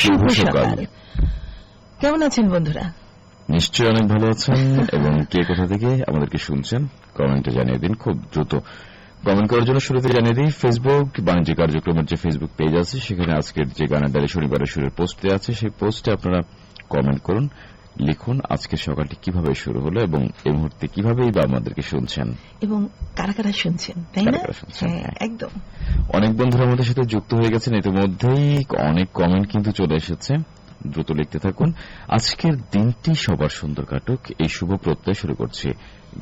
শুভ সকাল। কেমন আছেন বন্ধুরা? নিশ্চয়ই অনেক ভালো আছেন। এবং কে কোথা থেকে আমাদেরকে শুনছেন কমেন্টে জানিয়ে দিন। খুব দ্রুত কমেন্ট করার জন্য শুরুতে জানিয়ে দিই, ফেসবুক বাণিজ্য কার্যক্রমের যে ফেসবুক পেজ আছে সেখানে আজকের যে গানের ডালে শনিবারের সুরের পোস্টে আছে, সেই পোস্টে আপনারা কমেন্ট করুন, লিখুন আজকের সকালটি কিভাবে শুরু হলো এবং এই মুহূর্তে কিভাবেই বা আমাদেরকে শুনছেন এবং কারা কারা শুনছেন, তাই না? একদম অনেক বন্ধুরা আমাদের সাথে যুক্ত হয়ে গেছেন ইতিমধ্যেই। অনেক কমেন্ট কিন্তু চলে এসেছে, দ্রুত লিখতে থাকুন। আজকের দিনটি সবার সুন্দর কাটুক, এই শুভ প্রত্যয় শুরু করছি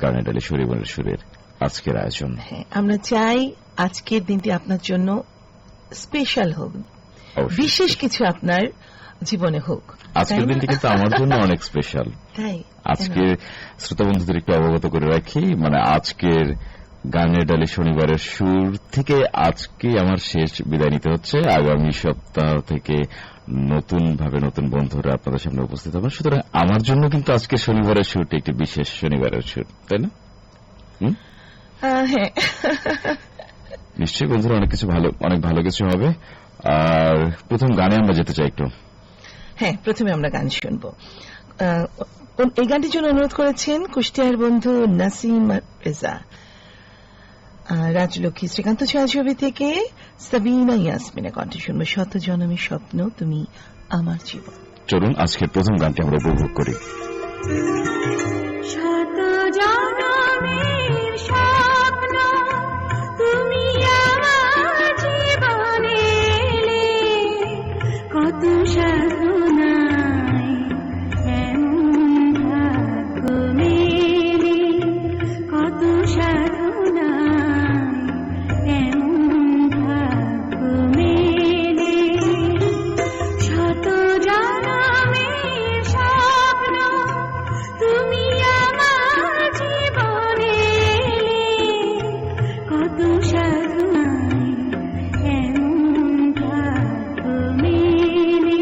গানের ডালে শনিবারের সুরের আজকের আয়োজন। আমরা চাই আজকের দিনটি আপনার জন্য স্পেশাল হোক, বিশেষ কিছু আপনার জীবনে হোক। আজকের দিনটি কিন্তু আমার জন্য অনেক স্পেশাল। আজকে শ্রোতা বন্ধুদের একটু অবগত করে রাখি, মানে আজকের গানের ডালে শনিবারের সুর থেকে আজকে আমার শেষ বিদায় নিতে হচ্ছে। আগামী সপ্তাহ থেকে নতুন ভাবে নতুন বন্ধুরা আপনাদের সামনে উপস্থিত হবেন। সুতরাং আমার জন্য কিন্তু আজকে শনিবারের সুরটি একটি বিশেষ শনিবারের সুর, তাই না? নিশ্চয়ই বন্ধুরা অনেক ভালো কিছু হবে। আর প্রথম গানে আমরা যেতে চাই একটু। প্রথমে আমরা গান শুনব। এই গানটির জন্য অনুরোধ করেছেন কুষ্টিয়ার বন্ধু নাসিম রেজা। রাজলক্ষ্মী শ্রীকান্ত ছায়াছবি থেকে সাবিনা ইয়াসমিনের কণ্ঠে শুনবো শত জনমের স্বপ্ন তুমি আমার জীবন। চলুন আজকের প্রথম গানটি আমরা উপভোগ করি। শত জনমের স্বপ্ন তুমি আমার জীবনে এলে, কত সাধনায় এমন ভাগ্য মেলে, কত সাধনায় এমন ভাগ্য মেলে। শত জনমের স্বপ্ন তুমি আমার জীবনে এলে, কত সাধনায় এমন ভাগ্য মেলে,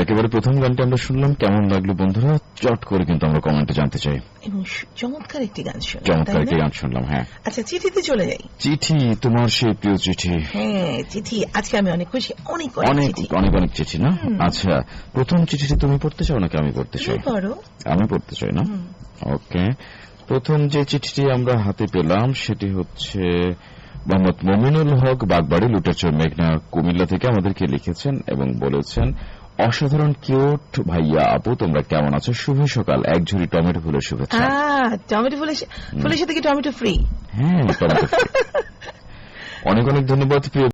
একেবারে প্রথম গানটি আমরা শুনলাম, কেমন লাগলো বন্ধুরা চট করে কিন্তু আমরা কমেন্টে জানতে চাই। এবং চমৎকার একটি গান শুনলাম, চমৎকার একটি গান শুনলাম। হ্যাঁ, আচ্ছা চিঠিতে চলে যাই। চিঠি, তোমার সেই প্রিয় চিঠি। হ্যাঁ চিঠি, আজকে আমি অনেক খুশি, অনেক অনেক চিঠি না? আচ্ছা, প্রথম চিঠিটি তুমি পড়তে চাও নাকি আমি পড়তে চাই? আমি পড়তে চাই না? ওকে, প্রথম যে চিঠিটি আমরা হাতে পেলাম সেটি হচ্ছে মোহাম্মদ মমিনুল হক, বাগবাড়ি, লুটেচর, মেঘনা, কুমিল্লা থেকে আমাদেরকে লিখেছেন এবং বলেছেন, অসাধারণ কিউট ভাইয়া আপু, তোমরা কেমন আছো? শুভ সকাল, এক ঝুড়ি টমেটো ফুলের শুভেচ্ছা। টমেটো ফুলের সাথে কি টমেটো ফ্রি? হ্যাঁ, টমেটো ফ্রি। অনেক অনেক ধন্যবাদ প্রিয়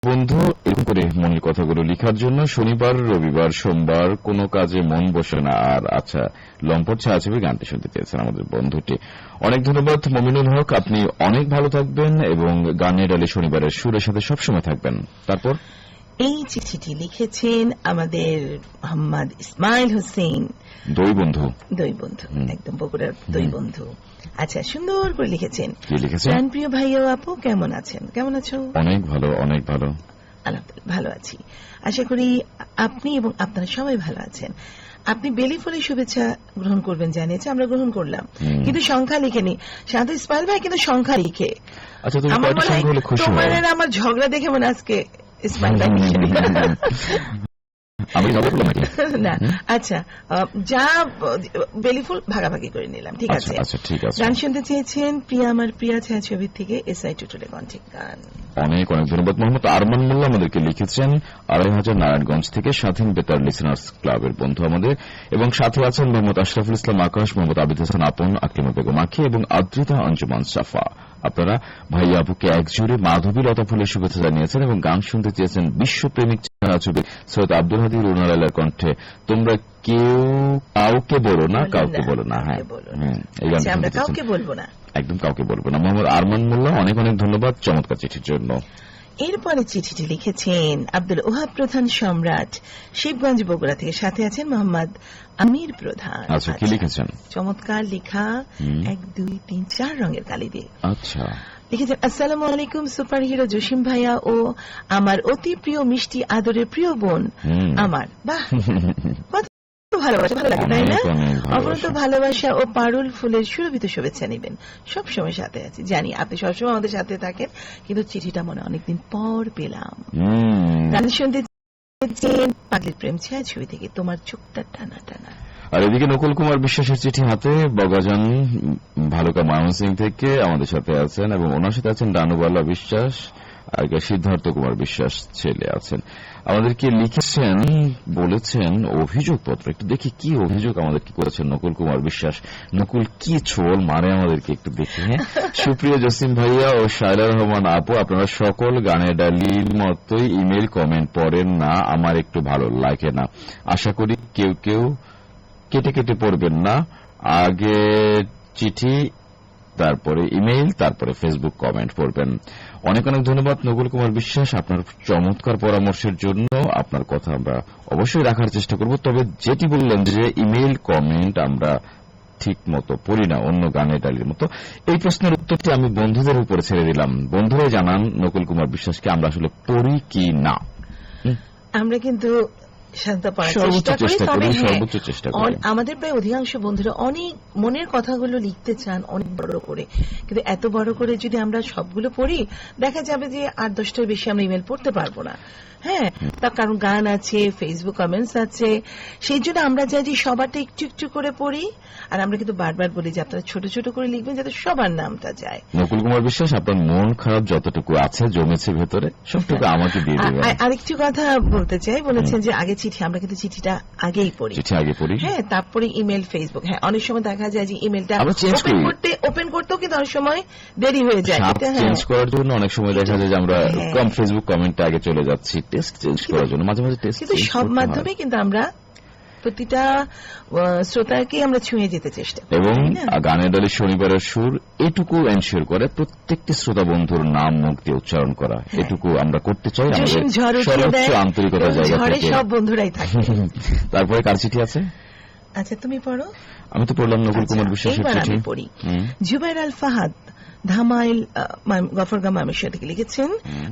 বন্ধু এরকম করে মনের কথাগুলো লিখার জন্য। শনিবার, রবিবার, সোমবার কোনো কাজে মন বসে না আর। আচ্ছা, লম্পট ছায়াছবি গানটি শুনতে চেয়েছেন আমাদের বন্ধুটি। অনেক ধন্যবাদ মমিনুল হক, আপনি অনেক ভালো থাকবেন এবং গানের ডালে শনিবারের সুরের সাথে সবসময় থাকবেন। তারপর এই চিঠিটি লিখেছেন আমাদের মোহাম্মদ ইসমাইল হোসেন, দই বন্ধু একদম বগুড়ার দই বন্ধু। আচ্ছা, সুন্দর করে লিখেছেন। কি লিখেছেন? প্রিয় ভাইয়া আপু, কেমন আছেন? কেমন আছো? অনেক ভালো, অনেক ভালো, আলহামদুলিল্লাহ ভালো আছি। আশা করি আপনি এবং আপনারা সবাই ভালো আছেন। আপনি বেলি ফুলের শুভেচ্ছা গ্রহণ করবেন জানিয়েছে, আমরা গ্রহণ করলাম, কিন্তু সংখ্যা লিখেনি। সাধু ইসমাইল ভাই কিন্তু সংখ্যা লিখে। আচ্ছা, আমার মনে হয় তোমার আর আমার ঝগড়া দেখে মনে আজকে ইসমাইল ভাই না। আচ্ছা, যা বেলি ফুল ভাগাভাগি করে নিলাম, ঠিক আছে। গান শুনতে চেয়েছেন প্রিয়া আমার প্রিয়া ছায়াছবির থেকে এসআই টুটুলে কণ্ঠে গান। অনেক অনেক ধন্যবাদ। মোহাম্মদ আরমান মোল্লা আমাদেরকে লিখেছেন ২৫০০ নারায়ণগঞ্জ থেকে, স্বাধীন বেতার লিসনার্স ক্লাবের বন্ধু আমাদের, এবং সাথে আছেন মোহাম্মদ আশরাফুল ইসলাম আকাশ, মোহাম্মদ আবিদ হাসান আপন, আকলিমা বেগম আখি এবং আদ্রিতা অঞ্জুমান সাফা। আপনারা ভাইয়া আপুকে একজোড়ে মাধবী লতা ফুলের শুভেচ্ছা জানিয়েছেন এবং গান শুনতে চেয়েছেন বিশ্বপ্রেমিক ছায়াছবি সৈয়দ আব্দুল হাদী রুনালার কণ্ঠে, তোমরা কেউ কাউকে বলো না, কাউকে বলো না। হ্যাঁ, এই গান কাউকে বলবো না, একদম কাউকে বলবো না। মোহাম্মদ আরমান মোল্লা, অনেক অনেক ধন্যবাদ চমৎকার চিঠির জন্য। এরপরে চিঠিটি লিখেছেন আব্দুল ওহাব প্রধান, সম্রাট, শিবগঞ্জ, বগুড়া থেকে। সাথে আছেন মোহাম্মদ আমির প্রধান। আচ্ছা, কি লিখেছেন? চমৎকার লেখা, 1 2 3 4 রঙের কালি দিয়ে। আচ্ছা, লিখেছেন, আসসালামু আলাইকুম সুপার হিরো জসিম ভাইয়া ও আমার অতি প্রিয় মিষ্টি আদরের প্রিয় বোন আমার। বাহ, ভালোবাসা, ভালো লাগে তাই না? অপরন্ত ভালোবাসা ও পারুল ফুলের সুরভিত শুভেচ্ছা নেবেন, সবসময় সাথে আছি। জানি আপনি সবসময় আমাদের সাথে থাকেন, কিন্তু চিঠিটা মনে অনেকদিন পর পেলাম। গান শুনতে পাগলির প্রেম ছায়াছবি থেকে, তোমার চোখটা টানা টানা। আর এদিকে নকুল কুমার বিশ্বাসের চিঠি হাতে, বগাজান ভালুকা ময়মনসিং থেকে আমাদের সাথে আছেন এবং ওনার সাথে আছেন ডানুবালা বিশ্বাস, আগে সিদ্ধার্থ কুমার বিশ্বাস ছেলে আছেন। আমাদেরকে লিখেছেন, বলেছেন অভিযোগপত্র। একটু দেখি কি অভিযোগ আমাদের কি করেছেন নকুল কুমার বিশ্বাস। নকুল কি ছোল মারে আমাদেরকে একটু দেখি। হ্যাঁ, সুপ্রিয় জসিম ভাইয়া ও শায়লা রহমান আপু, আপনারা সকল গানের ডালির মতোই ইমেল কমেন্ট পড়েন না, আমার একটু ভালো লাগে না। আশা করি কেউ কেউ কেটে কেটে পড়বেন না। আগে চিঠি, তারপরে ইমেইল, তারপরে ফেসবুক কমেন্ট পড়বেন। অনেক অনেক ধন্যবাদ নকুল কুমার বিশ্বাস আপনার চমৎকার পরামর্শের জন্য। আপনার কথা আমরা অবশ্যই রাখার চেষ্টা করব। তবে যেটি বললেন যে ইমেইল কমেন্ট আমরা ঠিক মতো পড়ি না অন্য গানের ডালির মতো, এই প্রশ্নের উত্তরটি আমি বন্ধুদের উপরে ছেড়ে দিলাম। বন্ধুরাই জানান নকুল কুমার বিশ্বাসকে আমরা আসলে পড়ি কি না। আমরা কিন্তু আমাদের প্রায় অধিকাংশ বন্ধুরা অনেক মনের কথাগুলো লিখতে চান অনেক বড় করে, কিন্তু এত বড় করে যদি আমরা সবগুলো পড়ি দেখা যাবে যে 8-10টার বেশি আমরা ইমেল পড়তে পারবো না। হ্যাঁ, তার কারণ গান আছে, ফেসবুক কমেন্টস আছে, সেই জন্য আমরা চাই যে সবারটা একটু একটু করে পড়ি। আর আমরা কিন্তু বারবার বলি যে আপনারা ছোট ছোট করে লিখবেন যাতে সবার নামটা যায়। নকুল কুমার বিশ্বাস, আপনার মন খারাপ যতটুকু আছে জমেছে ভেতরে সবটুকু আমাকে দিয়ে দেবেন। আরেকটু কথা বলতে চাই, বলেছেন যে আগে চিঠি, আমরা কিন্তু চিঠিটা আগেই পড়ি, চিঠি আগে পড়ি। হ্যাঁ, তারপরে ইমেল, ফেসবুক। হ্যাঁ, অনেক সময় দেখা যায় যে ইমেলটা ওপেন করতেও কিন্তু অনেক সময় দেরি হয়ে যায়। চেঞ্জ করার জন্য অনেক সময় দেখা যায় যে আমরা কম ফেসবুক কমেন্টে আগে চলে যাচ্ছি টেক্সট চেঞ্জ করার জন্য। মাঝে মাঝে টেক্সট, কিন্তু সব মাধ্যমে কিন্তু আমরা প্রতিটা শ্রোতাকে আমরা ছুঁয়ে যেতে চেষ্টা করি। এবং গানের ডালি শনিবারের সুর এটুকু এনশিওর করে প্রত্যেকটি শ্রোতা বন্ধুর নাম মুখ দিয়ে উচ্চারণ করা, এটুকু আমরা করতে চাই আমাদের সর্বোচ্চ আন্তরিকতার জায়গা থেকে। সব বন্ধুরাই থাকে। তারপরে কার চিঠি আছে? আচ্ছা, তুমি পড়ো। আমি তো পড়লাম নকুল কুমার বিশ্বাসের চিঠি। পড়ি। জুবাইর আল ফাহাদ, ধামাইল গফরগাঁ মামেশ্বর থেকে লিখেছেন,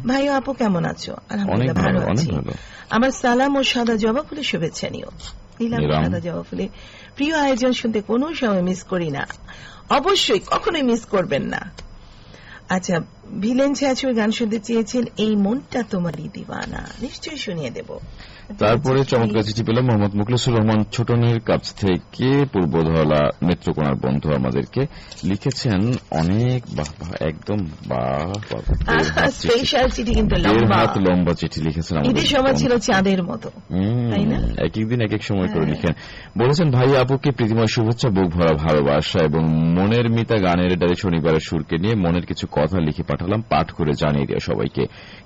ভাই ও আপু কেমন আছো? আলহামদুলিল্লাহ ভালো আছি। আমার সালাম ও সাদা জবা ফুলের শুভেচ্ছা নিও। নিলাম সাদা জবা ফুলে। প্রিয় আয়োজন শুনতে কোনো সময় মিস করি না, অবশ্যই কখনোই মিস করবেন না। আচ্ছা, ভিলেন ছায়াছবির গান শুনতে চেয়েছেন, এই মনটা তোমারই দিওয়ানা, নিশ্চয়ই শুনিয়ে দেব। তারপরে চমৎকার চিঠি পেলাম মোহাম্মদ মুখলেসুর রহমান ছোটনের কাছ থেকে। পূর্বধলা নেত্রকোনার বন্ধু আমাদেরকে লিখেছেন অনেক একদম স্পেশাল চিঠি, কিন্তু লম্বা চিঠি লিখেছেন। ঈদের সময় ছিল চাঁদের মতো, তাই না? এক এক দিন এক এক সময় করে লিখেন। বলেছেন, ভাই আপুকে প্রীতিময় শুভেচ্ছা, বুক ভরা ভালোবাসা এবং মনের মিতা গানের ডালি শনিবারের সুরকে নিয়ে মনের কিছু কথা লিখে পাঠালাম, পাঠ করে জানিয়ে দেওয়া সবাইকে।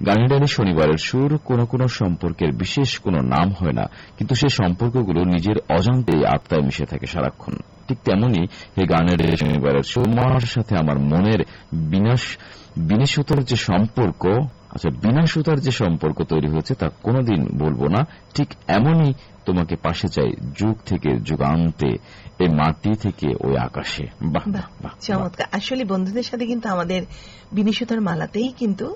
গানের ডালি শনিবারের সুর কোনো কোনো সম্পর্কের বিশেষ কোনো নাম হয় না, কিন্তু সেই সম্পর্কগুলো নিজের অজান্তেই আত্মায় মিশে থাকে সারাক্ষণ। ঠিক তেমনি এই গানের ডালি শনিবারের সুর আমার সাথে আমার মনের বিনাশতার যে সম্পর্ক, বিনাশতার যে সম্পর্ক তৈরি হয়েছে তা কোনোদিন বলবো না। ঠিক এমনই তোমাকে পাশে চাই যুগ থেকে যুগান্তে, এই মাটি থেকে ওই আকাশে। বাহ বাহ, চমৎকার। আসলে বন্ধুদের সাথে কিন্তু আমাদের বিনিশতার মালাতেই কিন্তু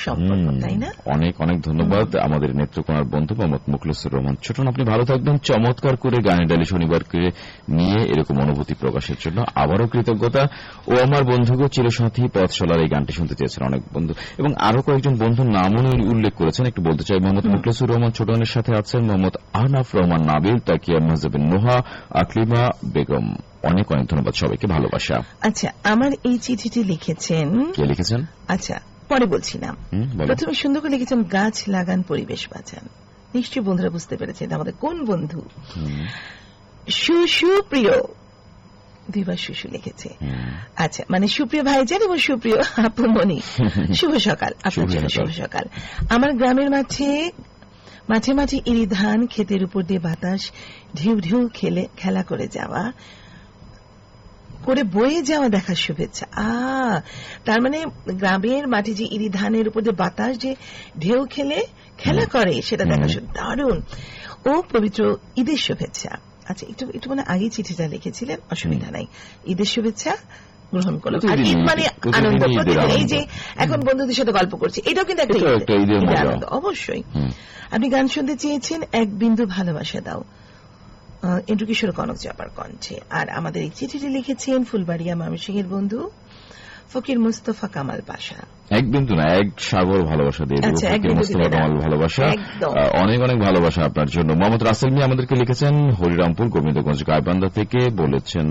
সম্পর্ক, তাই না? অনেক অনেক ধন্যবাদ আমাদের নেত্রকোনার বন্ধু মোহাম্মদ মুখলেসুর রহমান ছোটন। আপনি ভালো থাকবেন। চমৎকার করে গানের ডালি শনিবারকে নিয়ে এরকম অনুভূতি প্রকাশের জন্য আবারও কৃতজ্ঞতা। ও আমার বন্ধুগো চিরসাথী পথ চলার এই গানটি শুনতে চেয়েছেন অনেক বন্ধু, এবং আরো কয়েকজন বন্ধুর নামও উল্লেখ করেছেন। একটু বলতে চাই, মোহাম্মদ মুখলেসুর রহমান ছোটনের সাথে আছেন মোহাম্মদ আহনাফ রহমান নাবিল, তাকিয়া মহাজাবিন নোহা, আকলিমা বেগম। অনেক অনেক ধন্যবাদ সবাইকে, ভালোবাসা। আচ্ছা, আমার এই চিঠিটি লিখেছেন, কে লিখেছেন? আচ্ছা পরে বলছিলাম। প্রথমে সুন্দর করে লিখেছেন, গাছ লাগান পরিবেশ বাঁচান। নিশ্চয়ই বন্ধুরা বুঝতে পেরেছেন আমাদের কোন বন্ধু। সুপ্রিয়, দুইবার সুশু লিখেছে। আচ্ছা, মানে সুপ্রিয় ভাইজান এবং সুপ্রিয় আপুমনি, শুভ সকাল আপনার জন্য, শুভ সকাল। আমার গ্রামের মাঠে মাঠে ইরি ধান ক্ষেতের উপর দিয়ে বাতাস ঢেউ ঢেউ খেলা করে বয়ে যাওয়া দেখার শুভেচ্ছা। তার মানে গ্রামের মাঠে যে ইরি ধানের উপর দিয়ে বাতাস যে ঢেউ খেলা করে সেটা দেখা দারুণ। ও পবিত্র ঈদের শুভেচ্ছা। আচ্ছা, একটু মানে আগে চিঠিটা লিখেছিলেন, অসুবিধা নাই। ঈদের শুভেচ্ছা গ্রহণ করলো। আর ঈদ মানে আনন্দ, প্রতিদিন এই যে এখন বন্ধুদের সাথে গল্প করছি, এটাও কিন্তু একটা ঈদের আনন্দ। অবশ্যই। আপনি গান শুনতে চেয়েছেন, এক বিন্দু ভালোবাসা দাও, ইন্দ্রকিশোর কনক চাপার কণ্ঠে। আর আমাদের এই চিঠিটি লিখেছেন ফুলবাড়িয়া ময়মনসিংহের বন্ধু ফকির মুস্তফা কামাল পাশা। এক বিন্দু না, এক সাগর ভালোবাসা দিয়ে দেব ফকির মুস্তফা কামাল ভালোবাসা। অনেক অনেক ভালোবাসা আপনার জন্য। মোহাম্মদ রাসেল মিয়া আমাদেরকে লিখেছেন হরিরামপুর গোবিন্দগঞ্জ গাইবান্ধা থেকে, বলেছেন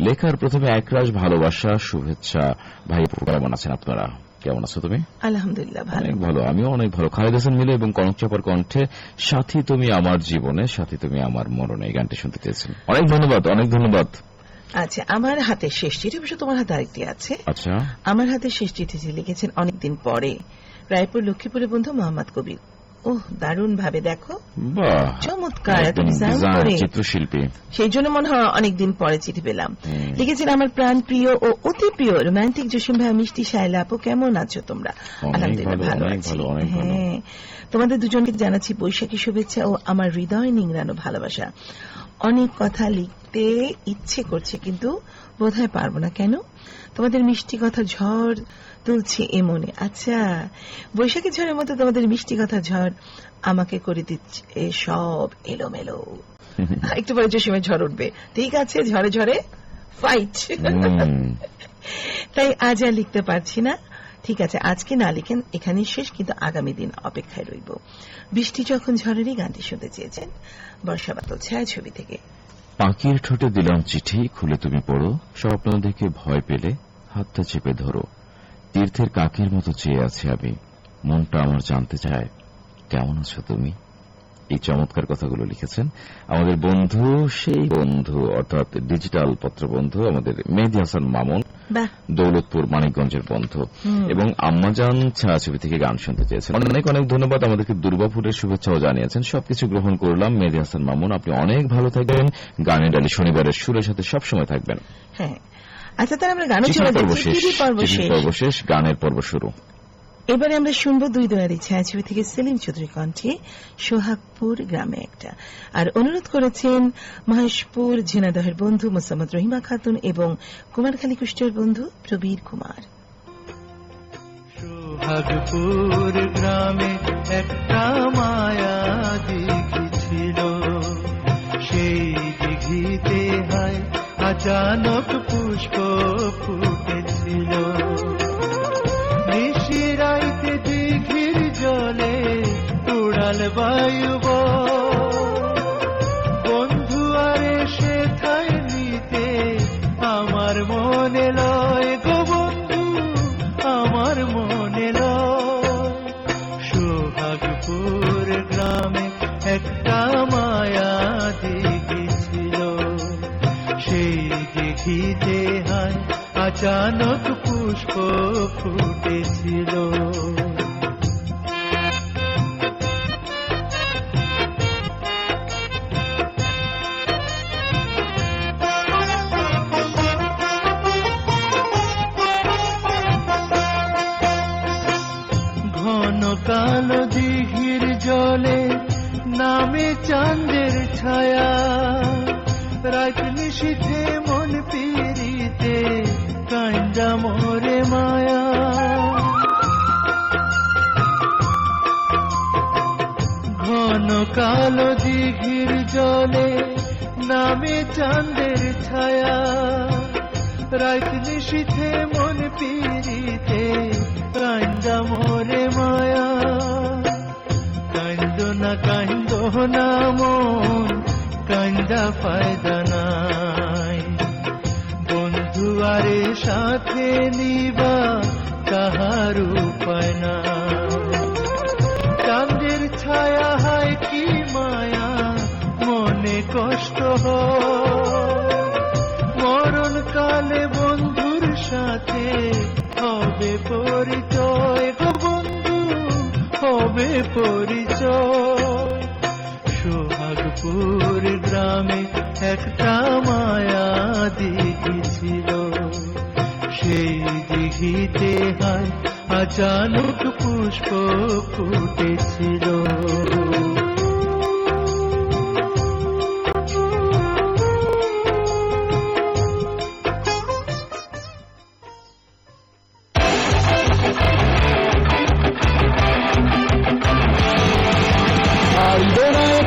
লেখার প্রথমে একরাশ ভালোবাসা, শুভেচ্ছা। ভাই কেমন আছেন আপনারা? কেমন আছো তুমি? আলহামদুলিল্লাহ অনেক ভালো, আমিও অনেক ভালো। খালেদ হাসান মিলে এবং কনক চাপার কণ্ঠে সাথী তুমি আমার জীবনে, সাথী তুমি আমার মরণে, এই গানটি শুনতে চেয়েছেন। অনেক ধন্যবাদ, অনেক ধন্যবাদ। আচ্ছা, আমার হাতে শেষ চিঠি, অবশ্য তোমার হাতে আরেকটি আছে। আচ্ছা, আমার হাতে শেষ চিঠিটি লিখেছেন অনেকদিন পরে রায়পুর লক্ষ্মীপুরের বন্ধু মোহাম্মদ কবির। দারুণ ভাবে দেখো, চমৎকার চিত্রশিল্পী, সেই জন্য মনে হয় অনেকদিন পরে চিঠি পেলাম। লিখেছেন, আমার প্রাণ প্রিয় ও অতি প্রিয় রোমান্টিক জসিম ভাই, মিষ্টি শায়লা আপু, কেমন আছো তোমরা? আলহামদুলিল্লাহ ভালো আছি। হ্যাঁ, তোমাদের দুজনকে জানাচ্ছি বৈশাখী শুভেচ্ছা ও আমার হৃদয় নিংড়ানো ভালোবাসা। অনেক কথা লিখতে ইচ্ছে করছে, কিন্তু বোধহয় পারবো না। কেন? তোমাদের মিষ্টি কথা ঝড় তুলছে এ মনে। আচ্ছা, বৈশাখী ঝড়ের মতো তোমাদের মিষ্টি কথা ঝড় আমাকে করে দিচ্ছে সব এলোমেলো। একটু পরে জসিমের ঝড় উঠবে। ঠিক আছে, ঝড়ে ঝড়ে ফাইট। তাই আজ আর লিখতে পারছি না। ঠিক আছে, আজকে না লিখেন, এখানেই শেষ, কিন্তু আগামী দিন অপেক্ষায় রইব। বৃষ্টি যখন ঝড়েরই গানটি শুনতে চেয়েছেন বর্ষা বাদল ছায়াছবি থেকে। পাখির ঠোঁটে দিলাম চিঠি, খুলে তুমি পড়ো, স্বপ্ন দেখে ভয় পেলে হাতটা চেপে ধরো, তীর্থের কাকের মতো চেয়ে আছি আমি, মনটা আমার জানতে চায় কেমন আছো তুমি। এই চমৎকার কথাগুলো লিখেছেন আমাদের বন্ধু, সেই বন্ধু অর্থাৎ ডিজিটাল পত্র বন্ধু আমাদের মেহেদী হাসান মামুন, দৌলতপুর মানিকগঞ্জের বন্ধু, এবং আম্মাজান ছায়াছবি থেকে গান শুনতে চেয়েছেন। অনেক অনেক ধন্যবাদ। আমাদেরকে দুর্গাপুরের শুভেচ্ছাও জানিয়েছেন, সবকিছু গ্রহণ করলাম। মেহেদী হাসান মামুন, আপনি অনেক ভালো থাকবেন, গানের ডালি শনিবারের সুরের সাথে সবসময় থাকবেন। হ্যাঁ, আচ্ছা, তাহলে আমরা গানের পর্ব শেষ, গানের পর্ব শুরু। এবারে আমরা শুনবো দুই দোয়ারি ছায়াছবি থেকে সেলিম চৌধুরী কণ্ঠে সোহাগপুর গ্রামে একটা। আর অনুরোধ করেছেন মহেশপুর ঝিনাইদহের বন্ধু মোসাম্মদ রহিমা খাতুন এবং কুমারখালী কুষ্টিয়ার বন্ধু প্রবীর কুমার। সোহাগপুর গ্রামে একটা মায়া দিঘি ছিল, সেই দিঘিতে হায় আচানক পুষ্প ফুটেছিল। নিশিরাইতে দিঘির জলে উড়াল বায়ু, বন্ধু আরে সেথায় নিতে আমার মনে লয় গো বন্ধু, আমার মনে লয়। সোহাগপুর গ্রামে একটা মায়া দিঘি ছিল, সেই দিঘিতে হায় আচানক পুষ্প ফুটেছিল। ঘন কালো দিঘির জলে নামে চাঁদের ছায়া, রাত নিশীথে মন পিরিতে কান্দা মোরে মায়া। ঘন কালো দিঘির জলে নামে চাঁদের ছায়া, রাত নিশীথে মন পিরিতে কান্দা মোরে মায়া। কান্দো না মন, কান্দা ফায়দা নাই, বন্ধু আরে সাথে নিবা কাহার উপায় না। চাঁদের ছায়া হায় কি মায়া, মনে কষ্ট হয়, মরণ কালে বন্ধুর সাথে হবে পরিচয় গো বন্ধু, হবে পরিচয়। সোহাগপুর গ্রামে একটা মায়া দিঘি ছিল, সেই দিঘিতে হায় আচানক পুষ্প ফুটেছিল।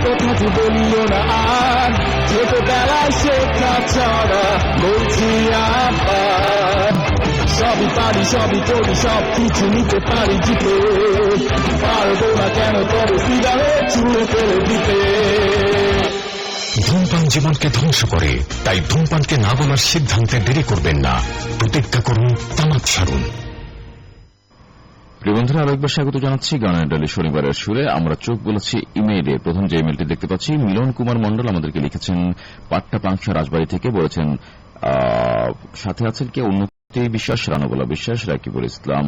কথা বলিও না আর, ছোটবেলায় শেখা ছাড়া বলছি আবার। সবই পারি, সবই করি, সব কিছু নিতে পারি জিতে, পারবো না কেন তবে ফিরালে চুলে ফেলে দিতে। ধূমপান জীবনকে ধ্বংস করে, তাই ধূমপানকে না বলার সিদ্ধান্তে দেরি করবেন না। প্রতিজ্ঞা করুন, তামাক ছাড়ুন। প্রিয় বন্ধুরা, আরেকবার স্বাগত জানাচ্ছি গানের ডালি শনিবারের সুরে। আমরা চোখ বলেছি ইমেইলে। প্রথম যে ইমেলটি দেখতে পাচ্ছি, মিলন কুমার মন্ডল আমাদেরকে লিখেছেন পাট্টা পাংশা রাজবাড়ী থেকে। বলেছেন সাথে আছেন কে উন্নতি বিশ্বাস, রানুবলা বিশ্বাস, রাকিবুল ইসলাম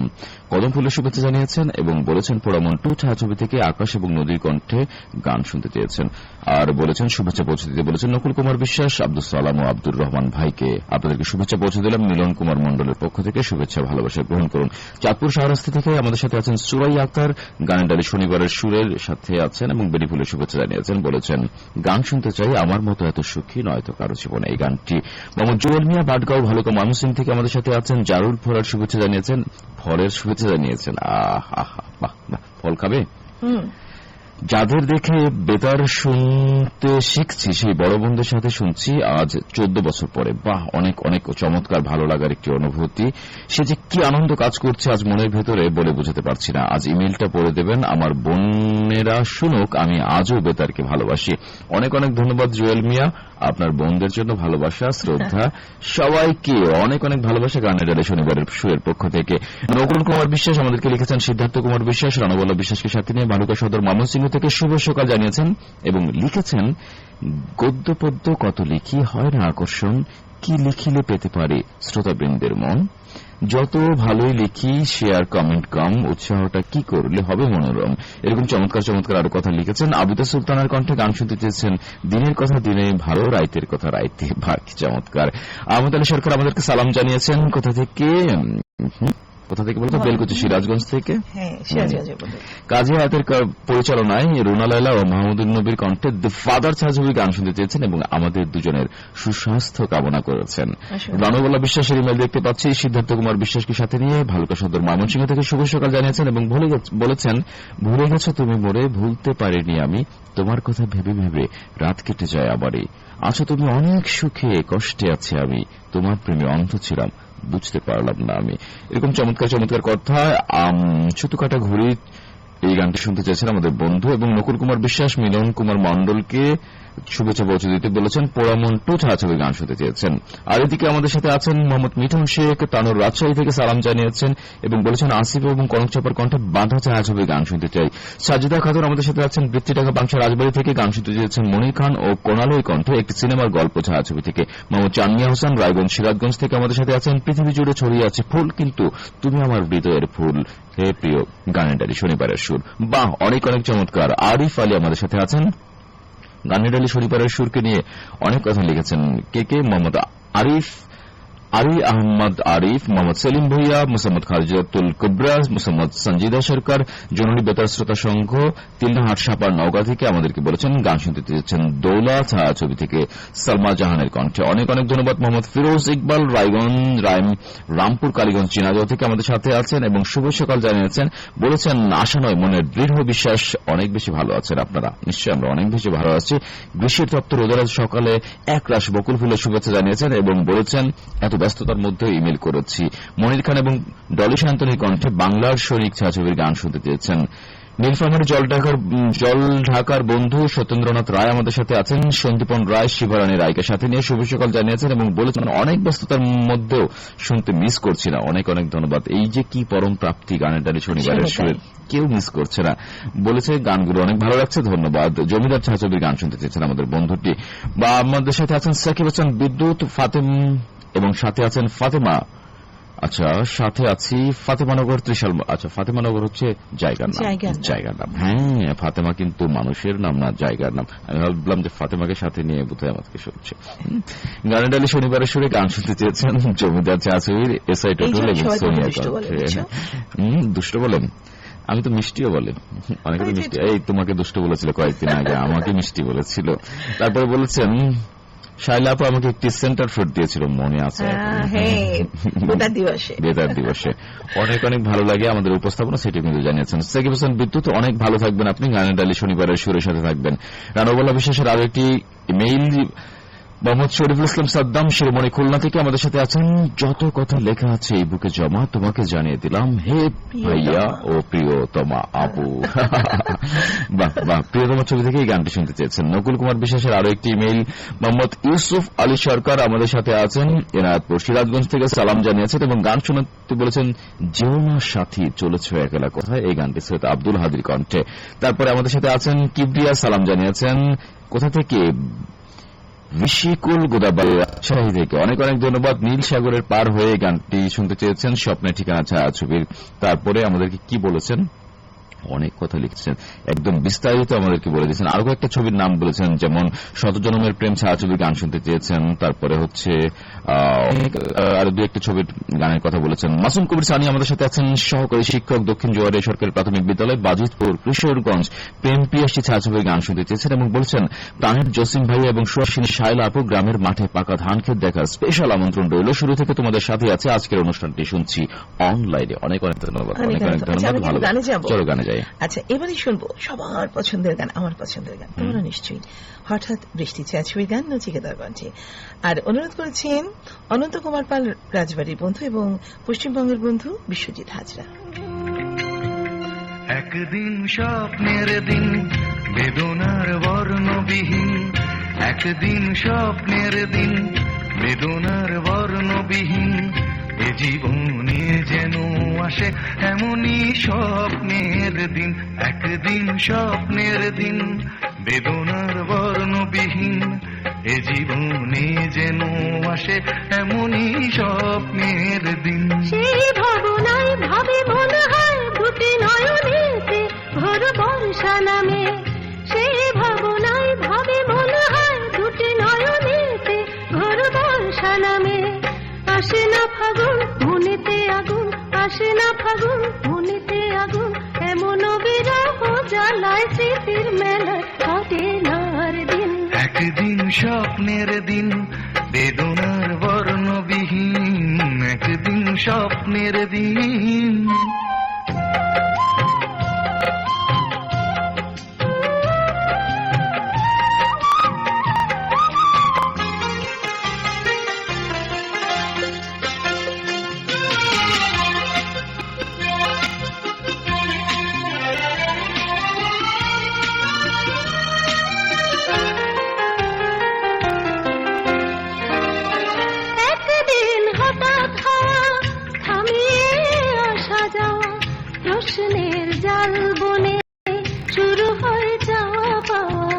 কদম ফুলের শুভেচ্ছা জানিয়েছেন এবং বলেছেন পোড়ামন 2 ছায়াছবি থেকে আকাশ এবং নদীর কণ্ঠে গান শুনতে চেয়েছেন। আর বলেছেন শুভেচ্ছা পৌঁছে দিতে বলেছেন নকুল কুমার বিশ্বাস, আব্দুল সালাম ও আব্দুর রহমান ভাইকে। আপনাদেরকে শুভেচ্ছা পৌঁছে দিলাম মিলন কুমার মন্ডলের পক্ষ থেকে। শুভেচ্ছা ভালোবাসা গ্রহণ করুন। চাঁদপুর শাহরাস্তি থেকে আমাদের সাথে আছেন সুরাই আক্তার, গানের ডালি শনিবারের সুরের সাথে আছেন এবং বেরি ফুলের শুভেচ্ছা জানিয়েছেন। বলেছেন গান শুনতে চাই, আমার মতো এত সুখী নয়তো কারো জীবনে। এই গানটি মোহাম্মদ জুয়েল মিয়া বাটগাঁও ভালুকা ময়মনসিংহ থেকে আমাদের সাথে আছেন। জারুল ফলের শুভেচ্ছা জানিয়েছেন, ফলের শুভেচ্ছা জানিয়েছেন। ফল খাবে? যাদের দেখে বেতার শুনতে শিখছি সেই বড় বন্ধুদের সাথে শুনছি আজ 14 বছর পরে। বাহ, অনেক অনেক চমৎকার, ভালো লাগার একটি অনুভূতি। সে যে কি আনন্দ কাজ করছে আজ মনের ভেতরে বলে বোঝাতে পারছি না। আজ ইমেলটা পড়ে দেবেন, আমার বোনেরা শুনুক আমি আজও বেতারকে ভালোবাসি। অনেক অনেক ধন্যবাদ জুয়েল মিয়া, আপনার বোনদের জন্য ভালোবাসা, শ্রদ্ধা সবাইকে অনেক অনেক ভালোবাসা গানের ডালে শনিবারের সুরের পক্ষ থেকে। নকুল কুমার বিশ্বাস আমাদেরকে লিখেছেন, সিদ্ধার্থ কুমার বিশ্বাস রানুবল্লা বিশ্বাসকে সাথে নিয়ে বালুকা সদর ময়মনসিংহ থেকে শুভ সকাল জানিয়েছেন এবং লিখেছেন গদ্য পদ্য কত লিখি হয় না আকর্ষণ, কি লিখিলে পেতে পারি শ্রোতাবৃন্দের মন, যত ভালোই লিখি শেয়ার কমেন্ট কম, উৎসাহটা কি করলে হবে মনোরম। এরকম চমৎকার চমৎকার আরো কথা লিখেছেন। আবিদা সুলতানের কণ্ঠে গান শুনতে চেয়েছেন, দিনের কথা দিনে ভালো, রাইতের কথা রাইতে। ভাগ চমৎকার। আহমদ আলী সরকার আমাদেরকে সালাম জানিয়েছেন কোথা থেকে, কোথা থেকে বলতো? বেলকুচি, সিরাজগঞ্জ থেকে। হ্যাঁ, সিরাজগঞ্জের বন্ধু। কাজী হায়াতের পরিচালনায় রুনা লায়লা ও মাহমুদুল নবীর কণ্ঠে দ্য ফাদার ছায়াছবি গান শুনতে চেয়েছেন এবং আমাদের দুজনের সুস্বাস্থ্য কামনা করেছেন। রণবল্লা বিশ্বাসের ইমেল দেখতে পাচ্ছি। সিদ্ধার্থ কুমার বিশ্বাসকে সাথে নিয়ে ভালুকা সদর ময়মনসিংহ থেকে শুভ সকাল জানিয়েছেন এবং বলেছেন, ভুলে গেছো তুমি মোরে, ভুলতে পারিনি আমি, তোমার কথা ভেবে ভেবে রাত কেটে যায় আবারই, আছো তুমি অনেক সুখে, কষ্টে আছি আমি, তোমার প্রেমে অন্ধ ছিলাম, বুঝতে পারলাম না আমি। এরকম চমৎকার চমৎকার কথা। ছুতু কাটা ঘুড়ি এই গানটি শুনতে চেয়েছেন আমাদের বন্ধু, এবং নকুল কুমার বিশ্বাস মিলন কুমার মন্ডলকে শুভেচ্ছা পৌঁছে দিতে বলেছেন। পোড়ামন্টু ছায়াছবির গান শুনতে চেয়েছেন। আর এদিকে আমাদের সাথে আছেন মোহাম্মদ মিঠুন শেখ, তানোর রাজশাহী থেকে সালাম জানিয়েছেন এবং বলেছেন আসিফ এবং কনক চাপার কণ্ঠে বাঁধা ছায়াছবির গান শুনতে চাই। সাজিদা খাতুন আমাদের সাথে আছেন বৃত্তিটাকা বাংশা রাজবাড়ী থেকে, গান শুনতে চেয়েছেন মনির খান ও কোনালই কণ্ঠে একটি সিনেমার গল্প ছায়াছবি থেকে। মোহাম্মদ চানমিয়া হোসেন রায়গঞ্জ সিরাজগঞ্জ থেকে আমাদের সাথে আছেন পৃথিবী জুড়ে ছড়িয়ে আছে ফুল, কিন্তু তুমি আমার হৃদয়ের ফুল, হে প্রিয় গানের ডালি শনিবারের সুর। বাহ, অনেক অনেক চমৎকার। আরিফ আলী আমাদের সাথে আছেন। গানের ডালি শনিবারের সুরকে নিয়ে অনেক কথা লিখেছেন। কে মোহাম্মদ আরিফ, আলী আহমদ আরিফ, মোহাম্মদ সেলিম ভুইয়া, মোসাম্মদ খারজাতুল কুবরা, মোসাম্মদ সঞ্জিদা সরকার, জননী বেতার শ্রোতা সংঘ তিলনাহাট সাপার নওগাঁ থেকে আমাদেরকে বলেছেন গান শুনতে চেয়েছেন দৌলা ছায়াছবি থেকে সালমা জাহানের কণ্ঠে। অনেক অনেক ধন্যবাদ। মোহাম্মদ ফিরোজ ইকবাল রামপুর কালীগঞ্জ চিনাজহ থেকে আমাদের সাথে আছেন এবং শুভ সকাল জানিয়েছেন। বলেছেন আশা নয়, মনের দৃঢ় বিশ্বাস অনেক বেশি ভালো আছেন আপনারা। নিশ্চয়ই আমরা অনেক বেশি ভালো আছি। গ্রীষ্মের তপ্ত রোদের সকালে একরাশ বকুল ফুলের শুভেচ্ছা জানিয়েছেন এবং বলেছেন এত ব্যস্ততার মধ্যে ইমেল করেছি। মনির খান এবং ডলি শান্তনীর কণ্ঠে বাংলার সৈনিক ছায়াছবির গান শুনতে চেয়েছেন। নীলফামারী জল ঢাকার বন্ধু সত্যেন্দ্রনাথ রায় আমাদের সাথে আছেন। সন্দীপন রায় শিবরানী রায়কে সাথে নিয়ে শুভ সকাল জানিয়েছেন এবং বলেছেন অনেক ব্যস্ততার মধ্যেও শুনতে মিস করছি না। অনেক অনেক ধন্যবাদ। এই যে কি পরম প্রাপ্তি গানের ডালি শনিবারের সুরের, কেউ মিস করছে না। বলেছে গানগুলো অনেক ভালো লাগছে, ধন্যবাদ। জমিদার ছায়াছবির গান শুনতে চেয়েছেন আমাদের বন্ধুটি। বা আমাদের সাথে আছেন সাকিব হাসান বিদ্যুৎ ফাতেম এবং সাথে আছেন ফাতেমা। আচ্ছা, সাথে আছি ফাতেমানগর ত্রিশাল। আচ্ছা, ফাতেমানগর হচ্ছে জায়গার নাম। হ্যাঁ, ফাতেমা কিন্তু মানুষের নাম না, জায়গার নাম। আমি ভাবলাম যে ফাতেমাকে সাথে নিয়ে বোধহয় আমাকে শুনছে। গানের ডালি শনিবারের সুরে গান শুনতে চেয়েছেন জমিদার ছায়াছবির এসআই টোটল এবং সোনিয়া। দুষ্ট বলেন? আমি তো মিষ্টিও বলে, অনেকে তো মিষ্টি। এই তোমাকে দুষ্ট বলেছিল কয়েকদিন আগে, আমাকে মিষ্টি বলেছিল। তারপরে বলেছেন শাইলা আপু আমাকে একটি সেন্টার ফ্রুট দিয়েছিল, মনে আছে? বেতার দিবসে। অনেক অনেক ভালো লাগে আমাদের উপস্থাপনা, সেটি কিন্তু জানিয়েছেন। সাকিব হোসেন বিদ্যুৎ, অনেক ভালো থাকবেন আপনি, গানের ডালি শনিবারের সুরের সাথে থাকবেন। রানবল্লা বিশ্বাসের আরো একটি মেইল মোহাম্মদ শরীফুল ইসলাম সাদ্দাম শিরোমণি খুলনা থেকে আমাদের সাথে আছেন। যত কথা লেখা আছে এই বুকে জমা, তোমাকে জানিয়ে দিলাম হে ভাইয়া ও প্রিয়তমা আপু। বাহ বাহ, প্রিয়তমা ছবি থেকে এই গানটি শুনতে চেয়েছেন। নকুল কুমার বিশ্বাসের আরো একটি ইমেইল মোহাম্মদ ইউসুফ আলী সরকার আমাদের সাথে আছেন এনায়তপুর সিরাজগঞ্জ থেকে, সালাম জানিয়েছেন এবং গান শোনাতে বলেছেন যেও না সাথী চলেছ একলা কোথায়, এই গানটি সৈয়দ আব্দুল হাদির কণ্ঠে। তারপরে আমাদের সাথে আছেন কিবরিয়া, সালাম জানিয়েছেন কোথা থেকে, বিশিকুল গোদাবাড়িয়া রাজশাহী থেকে। অনেক অনেক ধন্যবাদ। নীল সাগরের পার হয়ে গানটি শুনতে চেয়েছেন স্বপ্নের ঠিকানা ছায়াছবির। তারপরে আমাদেরকে কি বলেছেন, অনেক কথা লিখছেন, একদম বিস্তারিত আমাদেরকে বলে দিয়েছেন। আরো একটা ছবির নাম বলেছেন, যেমন শতজনমের প্রেম ছায়াছবির গান শুনতে চেয়েছেন। তারপরে হচ্ছে আরো দু একটা ছবির গানের কথা বলেছেন। মাসুম কবির সানি আমাদের সাথে আছেন, সহকারী শিক্ষক, দক্ষিণ জোয়ারে সরকারি প্রাথমিক বিদ্যালয় বাজিতপুর কিশোরগঞ্জ, প্রেম পিয়াসী ছায়াছবির গান শুনতে চেয়েছেন এবং বলছেন প্রাণের জসিম ভাই এবং সুহাসিনী শায়লা আপু গ্রামের মাঠে পাকা ধান ক্ষেত দেখার স্পেশাল আমন্ত্রণ রইল, শুরু থেকে তোমাদের সাথে আছে আজকের অনুষ্ঠানটি শুনছি অনলাইনে। অনেক অনেক ধন্যবাদ। অনেক অনেক ধন্যবাদ। ভালো, চলো গানে যাই। আচ্ছা, এবারে শুনবো সবার পছন্দের গান, আমার পছন্দের গান, তোমরা নিশ্চয়ই হঠাৎ বৃষ্টি ছায়াছবির গান নচিকেতার কণ্ঠে। আর অনুরোধ করেছেন অনন্ত কুমার পাল রাজবাড়ির বন্ধু এবং পশ্চিমবঙ্গের বন্ধু বিশ্বজিৎ হাজরা। একদিন স্বপ্নের দিন বেদনার বর্ণবিহীন, একদিন স্বপ্নের দিন বেদনার বর্ণবিহীন, এ জীবনে যেন আসে এমনই স্বপ্নের দিন, একদিন স্বপ্নের দিন বেদনার বর্ণবিহীন, এ জীবনে যেন আসে এমনই স্বপ্নের দিন। সেই ভাবনায় ভাবে মনে হয় দুটি নয়নেতে ভোর বর্ষা নামে, সেই ভাবনায় ভাবে মনে হয় দুটি নয়নেতে ভোর বর্ষা নামে, আসে না ফাগুন মনেতে আগুন, আসে আসে না ফাগুন মনেতে আগুন এমন বিরহ জ্বালায় স্মৃতির মেলায় কাটে না আর দিন একদিন স্বপ্নের দিন বেদনার বর্ণবিহীন একদিন স্বপ্নের দিন একদিন হঠাৎ হওয়া থামিয়ে আসা যাওয়া প্রশ্নের জাল বনে শুরু হয়ে যাওয়া পাওয়া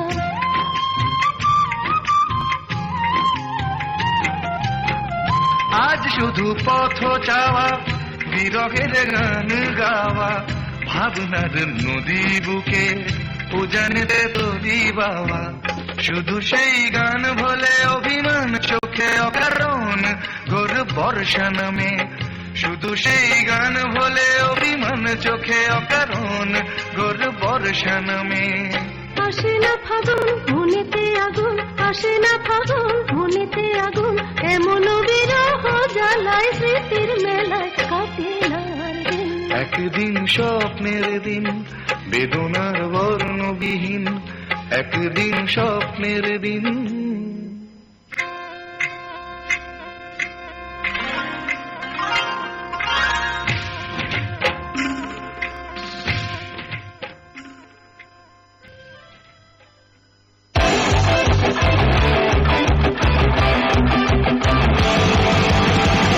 আজ শুধু পথ চাওয়া বিরহের গান গাওয়া ভাবনার নদী বুকে উজানতে তরি বাবা শুধু সেই গান ভোলে অভিমান চোখে অকারণ ঘোর বর্ষা নামে শুধু সেই গান ভোলে অভিমান চোখে অকারণ ঘোর বর্ষা নামে আসে না ফাগুন মনেতে আগুন আসে না ফাগুন মনেতে আগুন এমন বিরহ জ্বালায় স্মৃতির মেলায় কাটে না আর দিন একদিন স্বপ্নের দিন বেদনার বর্ণবিহীন একদিন স্বপ্নের দিন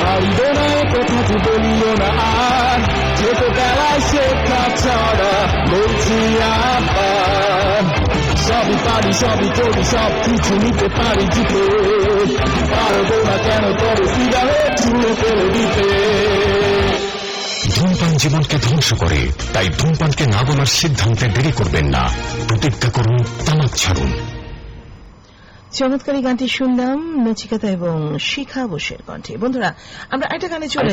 পারিব না কথাটি বলিও না আর ছোটবেলায় শেখা ছাড়া বলছি আবার সবই পারি সবই করি সব কিছু নিতে পারি জিতে পারবো না কেন তবে সিগারেট ছুঁড়ে ফেলে দিতে ধূমপান জীবনকে ধ্বংস করে তাই ধূমপানকে না বলার সিদ্ধান্তে দেরি করবেন না প্রতিজ্ঞা করুন তামাক ছাড়ুন চমৎকারী গানটি শুনলাম নচিকেতা এবং শিখা বোসের কণ্ঠে। বন্ধুরা আমরা একটা গানে চলে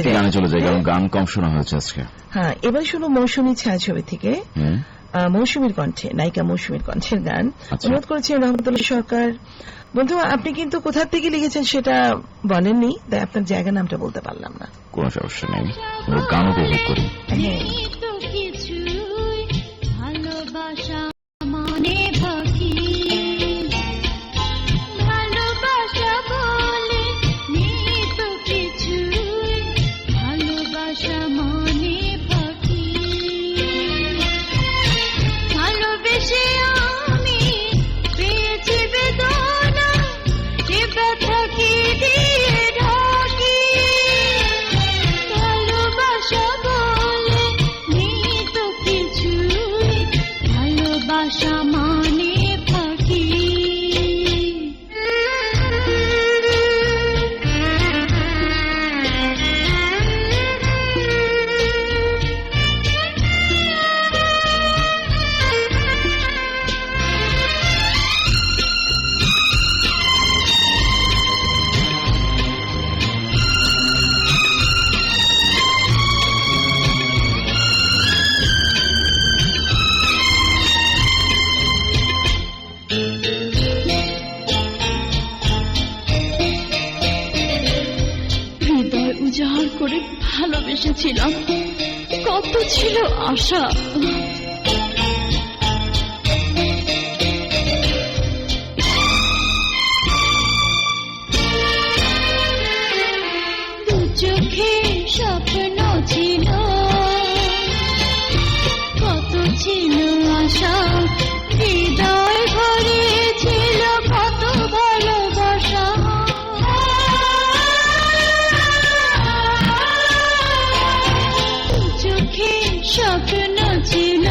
যাই কারণ গান কম শোনা হয়েছে আজকে। হ্যাঁ, এবার শুনো মৌসুমী ছায়াছবি থেকে মৌসুমীর কণ্ঠে, নায়িকা মৌসুমীর কণ্ঠের গান। অনুরোধ করেছেন রহমতুল্লাহ সরকার। বন্ধু, আপনি কিন্তু কোথা থেকে লিখেছেন সেটা বলেননি, তাই আপনার জায়গা নামটা বলতে পারলাম না। কোনো সমস্যা নেই, গান উপভোগ করি। হ্যাঁ, তো কিছুই ভালোবাসা মনে পাখি ভালোবাসা বলে নেই তো কিছুই ভালোবাসা মনে পাখি ভালোবেসে আমি পেয়েছি বেদনা সে ব্যথা কি দিয়ে ঢাকি ভালোবাসা বলে নেই তো কিছুই ভালোবাসা মানে ফাঁকি হৃদয় উজাড় করে ভালোবেসেছিলাম, কত ছিল আশা। দু চোখে স্বপ্ন ছিল, কত ছিল আশা, হৃদয় ভরে ছিল কত ভালোবাসা। চোখে স্বপ্ন ছিল,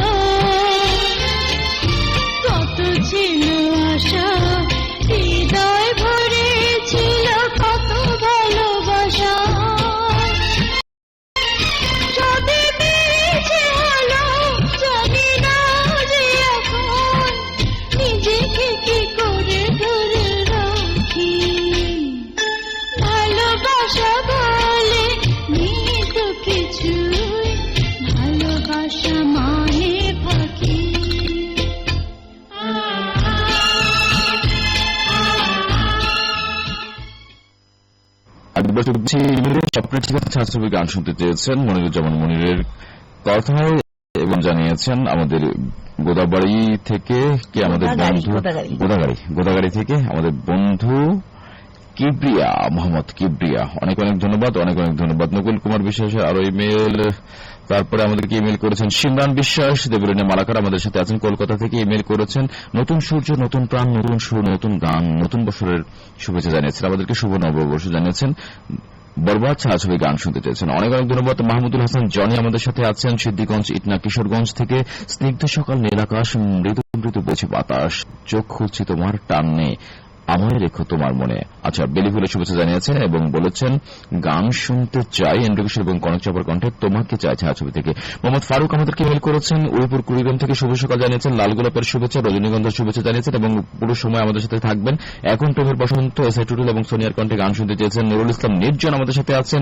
স্বপ্নের ঠিকানা ছাত্রছবি গান শুনতে চেয়েছেন মনিরুজ্জামান মনিরের কথায় এবং জানিয়েছেন আমাদের গোদাবাড়ি থেকে কি আমাদের বন্ধু গোদাগাড়ি থেকে আমাদের বন্ধু কিবরিয়া, মোহাম্মদ কিবরিয়া। অনেক অনেক ধন্যবাদ, অনেক অনেক ধন্যবাদ। নকুল কুমার বিশ্বাসের আরো ইমেল। তারপরে আমাদেরকে ইমেল করেছেন সিমরান বিশ্বাস, দেবরিনা মালাকার আমাদের সাথে আছেন কলকাতা থেকে ইমেল করেছেন। নতুন সূর্য, নতুন প্রাণ, নতুন সুর, নতুন গান, নতুন বছরের শুভেচ্ছা জানিয়েছেন, আমাদেরকে শুভ নববর্ষ জানিয়েছেন। বরবাদ ছায়াছবি গান শুনতে চেয়েছেন, অনেক অনেক ধন্যবাদ। মাহমুদুল হাসান জনি আমাদের সাথে আছেন সিদ্দিগঞ্জ, ইটনা, কিশোরগঞ্জ থেকে। স্নিগ্ধ সকাল, নীল আকাশ, মৃদু মৃদু বইছে বাতাস, চোখ খুলছি তোমার টানে, আমায় রেখো তোমার মনে। আচ্ছা, বেলিফুলের শুভেচ্ছা জানিয়েছেন এবং বলেছেন গান শুনতে চাই এন্ড্রকিশোর এবং কনক চাপার কণ্ঠে তোমাকে চাই ছায়াছবি থেকে। মোহাম্মদ ফারুক আমাদেরকে ইমেল করেছেন উইপুর কুড়িগ্রাম থেকে, শুভ সকাল জানিয়েছেন, লাল গোলাপের শুভেচ্ছা, রজনীগন্ধার শুভেচ্ছা জানিয়েছেন এবং পুরো সময় আমাদের সাথে থাকবেন। এখন প্রেমের বসন্ত, এস আই টুটুল এবং সোনিয়ার কণ্ঠে গান শুনতে চেয়েছেন। নুরুল ইসলাম নির্জন আমাদের সাথে আছেন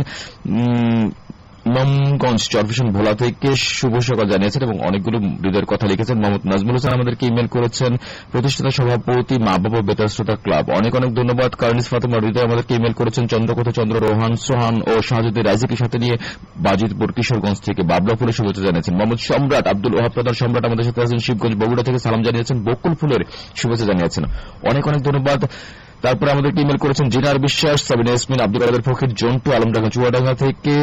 ইমামগঞ্জ চরফিশন ভোলা থেকে, শুভ সকাল জানিয়েছেন এবং অনেকগুলো হৃদয়ের কথা লিখেছেন। মোহাম্মদ নাজমুল হোসেন আমাদেরকে ইমেল করেছেন, প্রতিষ্ঠাতা সভাপতি মা বাবা বেতার শ্রোতা ক্লাব, অনেক অনেক ধন্যবাদ। কার্নিস ফাতেমা হৃদয় আমাদেরকে ইমেল করেছেন, চন্দ্রকথা চন্দ্র, রোহান সোহান ও শাহজুদ্দি রাইজিকে সাথে নিয়ে বাজিতপুর কিশোরগঞ্জ থেকে। বাবলা ফুলের শুভেচ্ছা জানিয়েছেন। মোহাম্মদ সম্রাট, আব্দুল ওহাব প্রধান সম্রাট আমাদের সাথে আছেন শিবগঞ্জ বগুড়া থেকে, সালাম জানিয়েছেন। বকুল ফুলের শুভেচ্ছা জানিয়েছেন, অনেক অনেক ধন্যবাদ। তারপরে আমাদেরকে ইমেল করেছেন জিনার বিশ্বাস, সাবিনা ইয়াসমিন, আব্দুল কাদের ফকির, জন্টু আলমডাঙ্গা চুয়াডাঙ্গা থেকে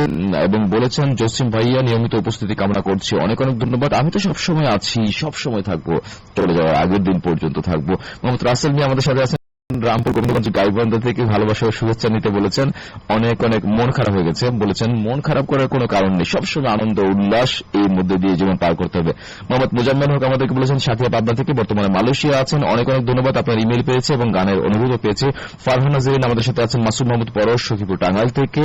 এবং বলেছেন জসিম ভাইয়া নিয়মিত উপস্থিতি কামনা করছি, অনেক অনেক ধন্যবাদ। আমি তো সবসময় আছি, সবসময় থাকবো, চলে যাওয়ার আগের দিন পর্যন্ত থাকবো। মোহাম্মদ রাসেল নিয়ে আমাদের সাথে আছেন রামপুর গোবিন্দগঞ্জ গাইবান্ধা থেকে, ভালোবাসার শুভেচ্ছা নিতে বলেছেন। অনেক অনেক মন খারাপ হয়ে গেছে, বলেছেন মন খারাপ করার কোনো কারণ নেই, সবসময় আনন্দ উল্লাস এর মধ্যে দিয়ে জীবন পার করতে হবে। মোহাম্মদ মুজাম্মেল হক আমাদেরকে বলেছেন সাথিয়া পাবনা থেকে, বর্তমানে মালয়েশিয়া আছেন, অনেক অনেক ধন্যবাদ। আপনার ইমেল পেয়েছে এবং গানের অনুরোধও পেয়েছে। ফারহানা জেরিন আমাদের সাথে আছেন মাসুদ মাহমুদ পরশ, সখীপুর টাঙ্গাইল থেকে,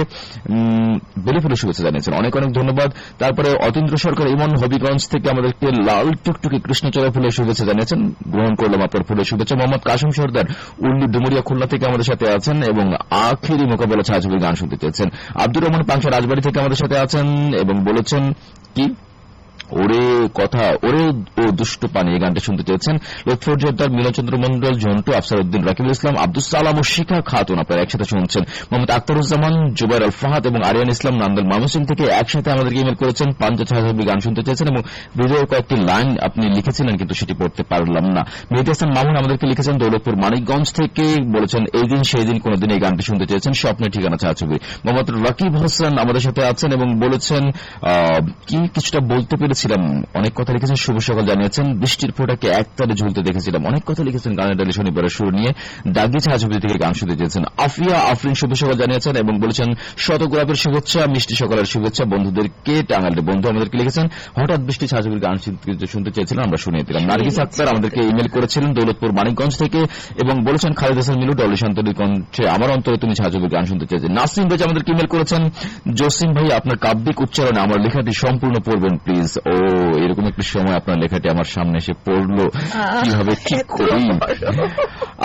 বেলিফুলের শুভেচ্ছা জানিয়েছেন, অনেক অনেক ধন্যবাদ। তারপরে অতীন্দ্র সরকার ইমন হবিগঞ্জ থেকে আমাদেরকে লাল টুকটুকি কৃষ্ণচূড়া ফুলের শুভেচ্ছা জানিয়েছেন, গ্রহণ করলাম আপনার ফুলের শুভেচ্ছা। মোহাম্মদ কাসিম সর্দার উল্লি ডুমুরিয়া খুলনা থেকে আমাদের সাথে আছেন এবং আখেরি মোকাবেলা ছায়াছবির গান শুনতে চেয়েছেন। আব্দুর রহমান পাংশা রাজবাড়ী থেকে আমাদের সাথে আছেন এবং বলেছেন কি ওরে কথা ওরে ও দুষ্ট পানি, এই গানটা শুনতে চেয়েছেন। লুৎফর জোরদার, মিলনচন্দ্র মন্ডল, ঝন্টু, আফসার উদ্দিন, রাকিবুল ইসলাম, আব্দুল সালাম ও শিখা খাতুন আপনারা একসাথে শুনছেন। মোহাম্মদ আখতারুজ্জামান, জুবাইর আল ফাহাদ এবং আরিয়ান ইসলাম নান্দাল মামুসিং থেকে একসাথে আমাদেরকে ইমেল করেছেন, পাঞ্জা ছায়াছবি গান শুনতে চেয়েছেন এবং ভিডিওর কয়েকটি লাইন আপনি লিখেছিলেন কিন্তু সেটি পড়তে পারলাম না। মেহেদী হাসান মামুন আমাদেরকে লিখেছেন দৌলতপুর মানিকগঞ্জ থেকে, বলেছেন এই দিন সেই দিন কোনদিন এই গানটি শুনতে চেয়েছেন, স্বপ্নের ঠিকানা ছায়াছবি। মোহাম্মদ রাকিব হোসেন আমাদের সাথে আছেন এবং বলেছেন কি কিছুটা বলতে পেরেছিলাম, অনেক কথা লিখেছেন, শুভ সকাল জানিয়েছেন। বৃষ্টির ফোঁটাকে একতারে ঝুলতে দেখেছিলাম, অনেক কথা লিখেছেন গানের ডালি শনিবারের সুর নিয়ে। দাগি ছায়াছবি থেকে গান শুনতে চেয়েছেন। আফিয়া আফরিন শুভ সকাল জানিয়েছেন এবং বলেছেন শত গোলাপের শুভেচ্ছা, মিষ্টি সকালের শুভেচ্ছা বন্ধুদেরকে। টাঙ্গাইলের বন্ধু আমাদেরকে লিখেছেন হঠাৎ বৃষ্টি ছায়াছবির গান শুনতে চেয়েছিলেন, আমরা শুনিয়ে দিলাম। নার্গিস আক্তার আমাদেরকে ইমেল করেছিলেন দৌলতপুর মানিকগঞ্জ থেকে এবং বলেছেন খালিদ হাসান মিলু, ডলি শান্তরির কণ্ঠে আমার অন্তরে তুমি ছায়াছবির গান শুনতে চেয়েছেন। নাসিম রেজা আমাদেরকে ইমেল করেছেন জসিম ভাই আপনার কাব্যিক উচ্চারণে আমার লেখাটি সম্পূর্ণ পড়বেন প্লিজ। ও এরকম একটি সময় আপনার লেখাটি আমার সামনে এসে পড়লো, কিভাবে ঠিক করি।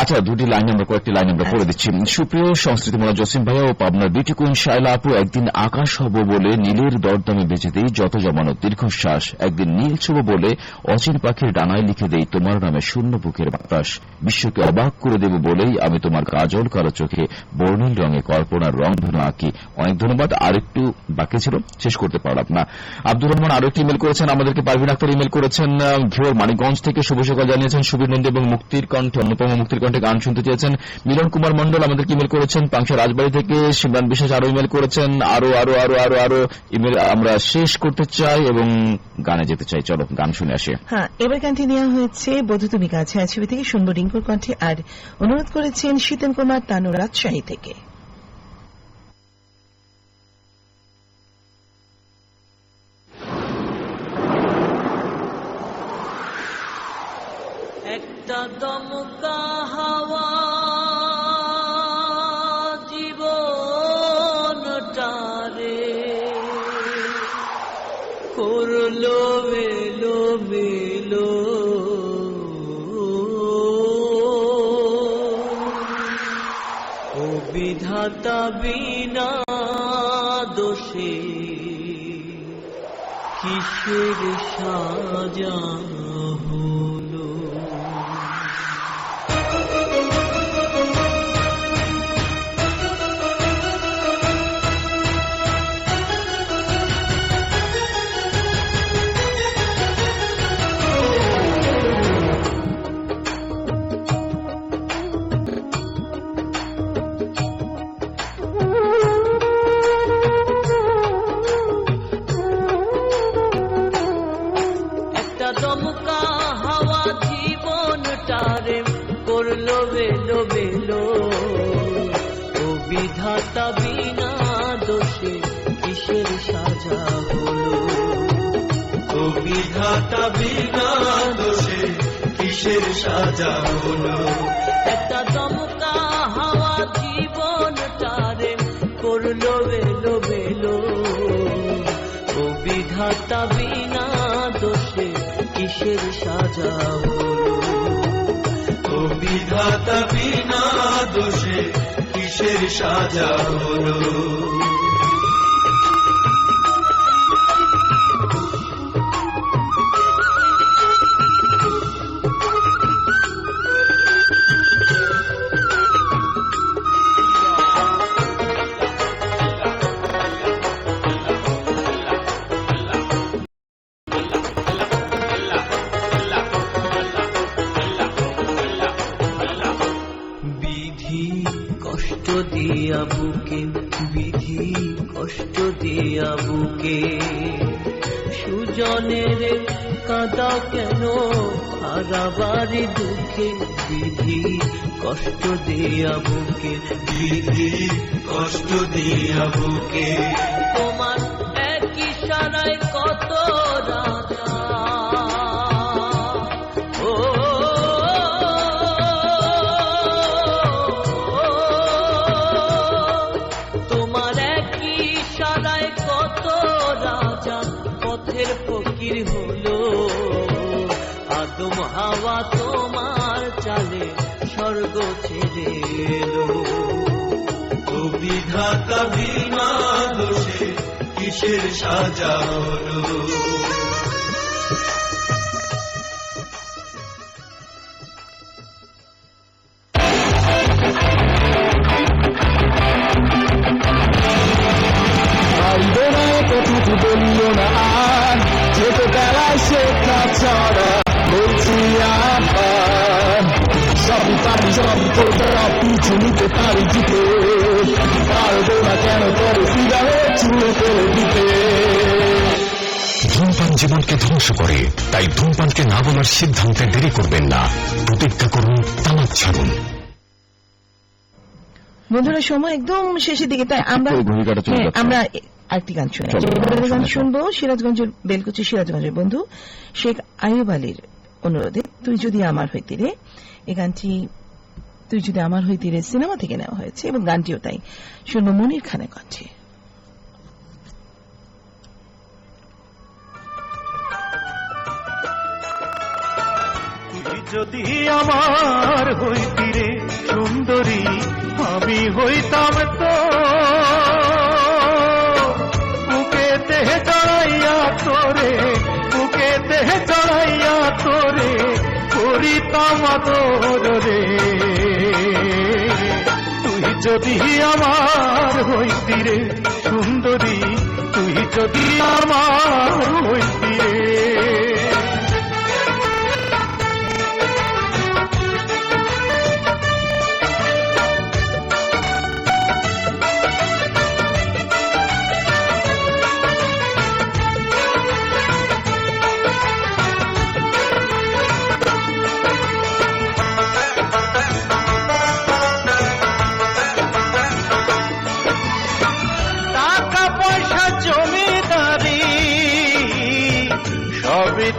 আচ্ছা, দুটি লাইন আমরা কয়েকটি লাইন আমরা পড়ে দিচ্ছি। সুপ্রিয় সংস্কৃতিমূলক জসিম ভাইয়া ও পাবনার বিউটি কুইন শায়লা আপু, একদিন আকাশ হব বলে নীলের দরদামে বেঁচে দেই যত জমানো দীর্ঘশ্বাস, একদিন নীল ছব বলে অচিন পাখির ডানায় লিখে দেই তোমার নামে শূন্য বুকের বাতাস, বিশ্বকে অবাক করে দেব বলেই আমি তোমার কাজল কালো চোখে বর্ণিল রঙে কল্পনার রংধনু আঁকি। অনেক ধন্যবাদ, আর একটু বাকি ছিল, শেষ করতে পারলাম না। আব্দুর রহমান আরো একটি ইমেল করেছেন আমাদেরকে, পারভিন আক্তার ইমেল করেছেন ঘিওর মানিকগঞ্জ থেকে, শুভ সকাল জানিয়েছেন। সুবীর নন্দী এবং মুক্তির কণ্ঠে, অনুপমা মুক্তির কণ্ঠে গান শুনতে চেয়েছেন। মিলন কুমার মন্ডল আমাদেরকে ইমেল করেছেন পাংশা রাজবাড়ী থেকে। সিমরান বিশ্বাস আরো ইমেল করেছেন। আরো আরো আরো আরো আরো ইমেল আমরা শেষ করতে চাই এবং গানে যেতে চাই, চলো গান শুনে আসি। হ্যাঁ, এবার গানটি নেওয়া হয়েছে বধূ তুমি কাছে ছবি থেকে, শুনবো রিঙ্কুর কণ্ঠে, আর অনুরোধ করেছেন শীতল কুমার তানু রাজশাহী থেকে। একটা দমকা হাওয়া জীবনটারে করলো এলো মেলো, ও বিধাতা বিনা দোষে কিসের সাজা হলো। বিধাতা বিনা দোষে কিসের সাজা হলো, ও বিধাতা বিনা দোষে কিসের সাজা হলো। একটা দমকা হাওয়া জীবনটারে করলো বেলো বেলো, ও বিধাতা বিনা দোষে কিসের সাজা হলো, ও বিধাতা বিনা দোষে কিসের সাজা হলো। দিয়া বুকে বিধি কষ্ট দিয়া বুকে, সুজনের কাঁদা কেন হারাবারি দুঃখে, বিধি কষ্ট দিয়া বুকে, বিধি কষ্ট দিয়া বুকে। তোমার এক ইশারায় কত রাজা, ফকির হলো, আদম হাওয়া তোমার চালে স্বর্গ ছেড়ে এলো, ও বিধাতা বিনা দোষে কিসের সাজা হলো। কথা বলিও না আর, ছোটবেলায় শেখা ছাড়া বলছি আবার, সবই পারি সবই করতে পিছু নিতে পারি জিতে, পারবো না কেন করে সিগারেট ছুঁড়ে ফেলে দিতে। ধূমপান জীবনকে ধ্বংস করে, তাই ধূমপানকে না বলার সিদ্ধান্তে দেরি করবেন না। প্রতিজ্ঞা করুন, তামাক ছাড়ুন। বন্ধুরা, সময় একদম শেষের দিকে, তাই আমরা আরেকটি গান শুনে গান শুনবো। সিরাজগঞ্জের বেলকুচি সিরাজগঞ্জের বন্ধু শেখ আইয়ুব আলীর অনুরোধে তুই যদি আমার হইতি রে, এই গানটি তুই যদি আমার হইতি রে সিনেমা থেকে নেওয়া হয়েছে এবং গানটিও তাই। শুনবো মনির খানের কণ্ঠে। তুই যদি আমার হইতি রে সুন্দরী, আমি হইতাম তো বুকেতে চড়াইয়া তোরে, বুকেতে চড়াইয়া তোরে করিতাম আদর রে। তুই যদি আমার হইতি রে সুন্দরী, তুই যদি আমার হইতি রে।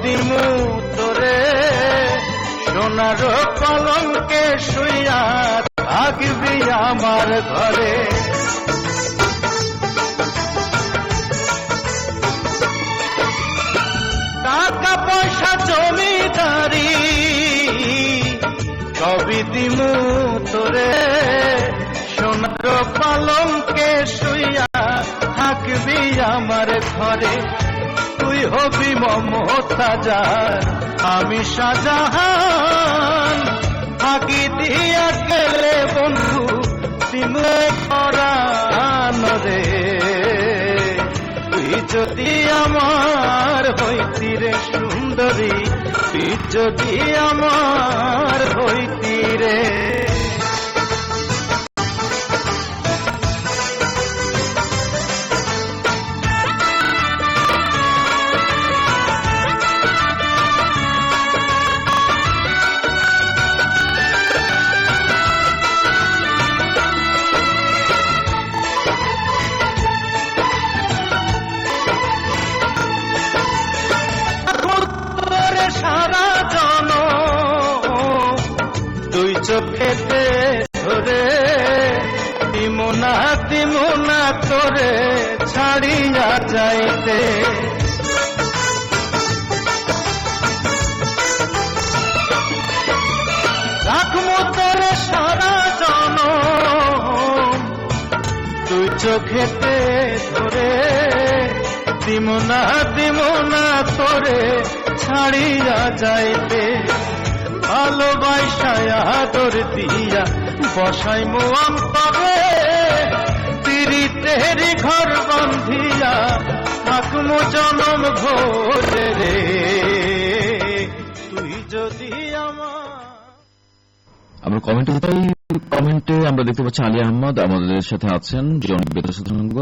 দিমু তোরে সোনার পালঙ্কে শুইয়া থাকবি আমার ঘরে। টাকা পয়সা জমিদারি সবই দিমু তোরে সোনার পালঙ্কে শুইয়া থাকবি আমার ঘরে। তুই হবি মমতাজার, আমি শাহজাহান, ফাঁকি দিয়া গেলে বন্ধু দিনে পরাণ রে। তুই যদি আমার হইতি রে সুন্দরী, তুই যদি আমার হইতি রে। না দিমু না তোরে ছাড়িয়া যাইতে। রাখমু তোরে সারা জনম তুই চোখেতে ধরে, দিমু না তোরে ছাড়িয়া যাইতে। ভালোবাসায় আদর দিয়া বসাইমু অন্তরে, পিরিতেরি ঘর বন্ধিয়া থাকমু জনম ভোরে রে, তুই যদি আমার। আমরা কমেন্টে আমরা দেখতে পাচ্ছি আলী আহমদ আমাদের সাথে আছেন, জন বেতাসঙ্গ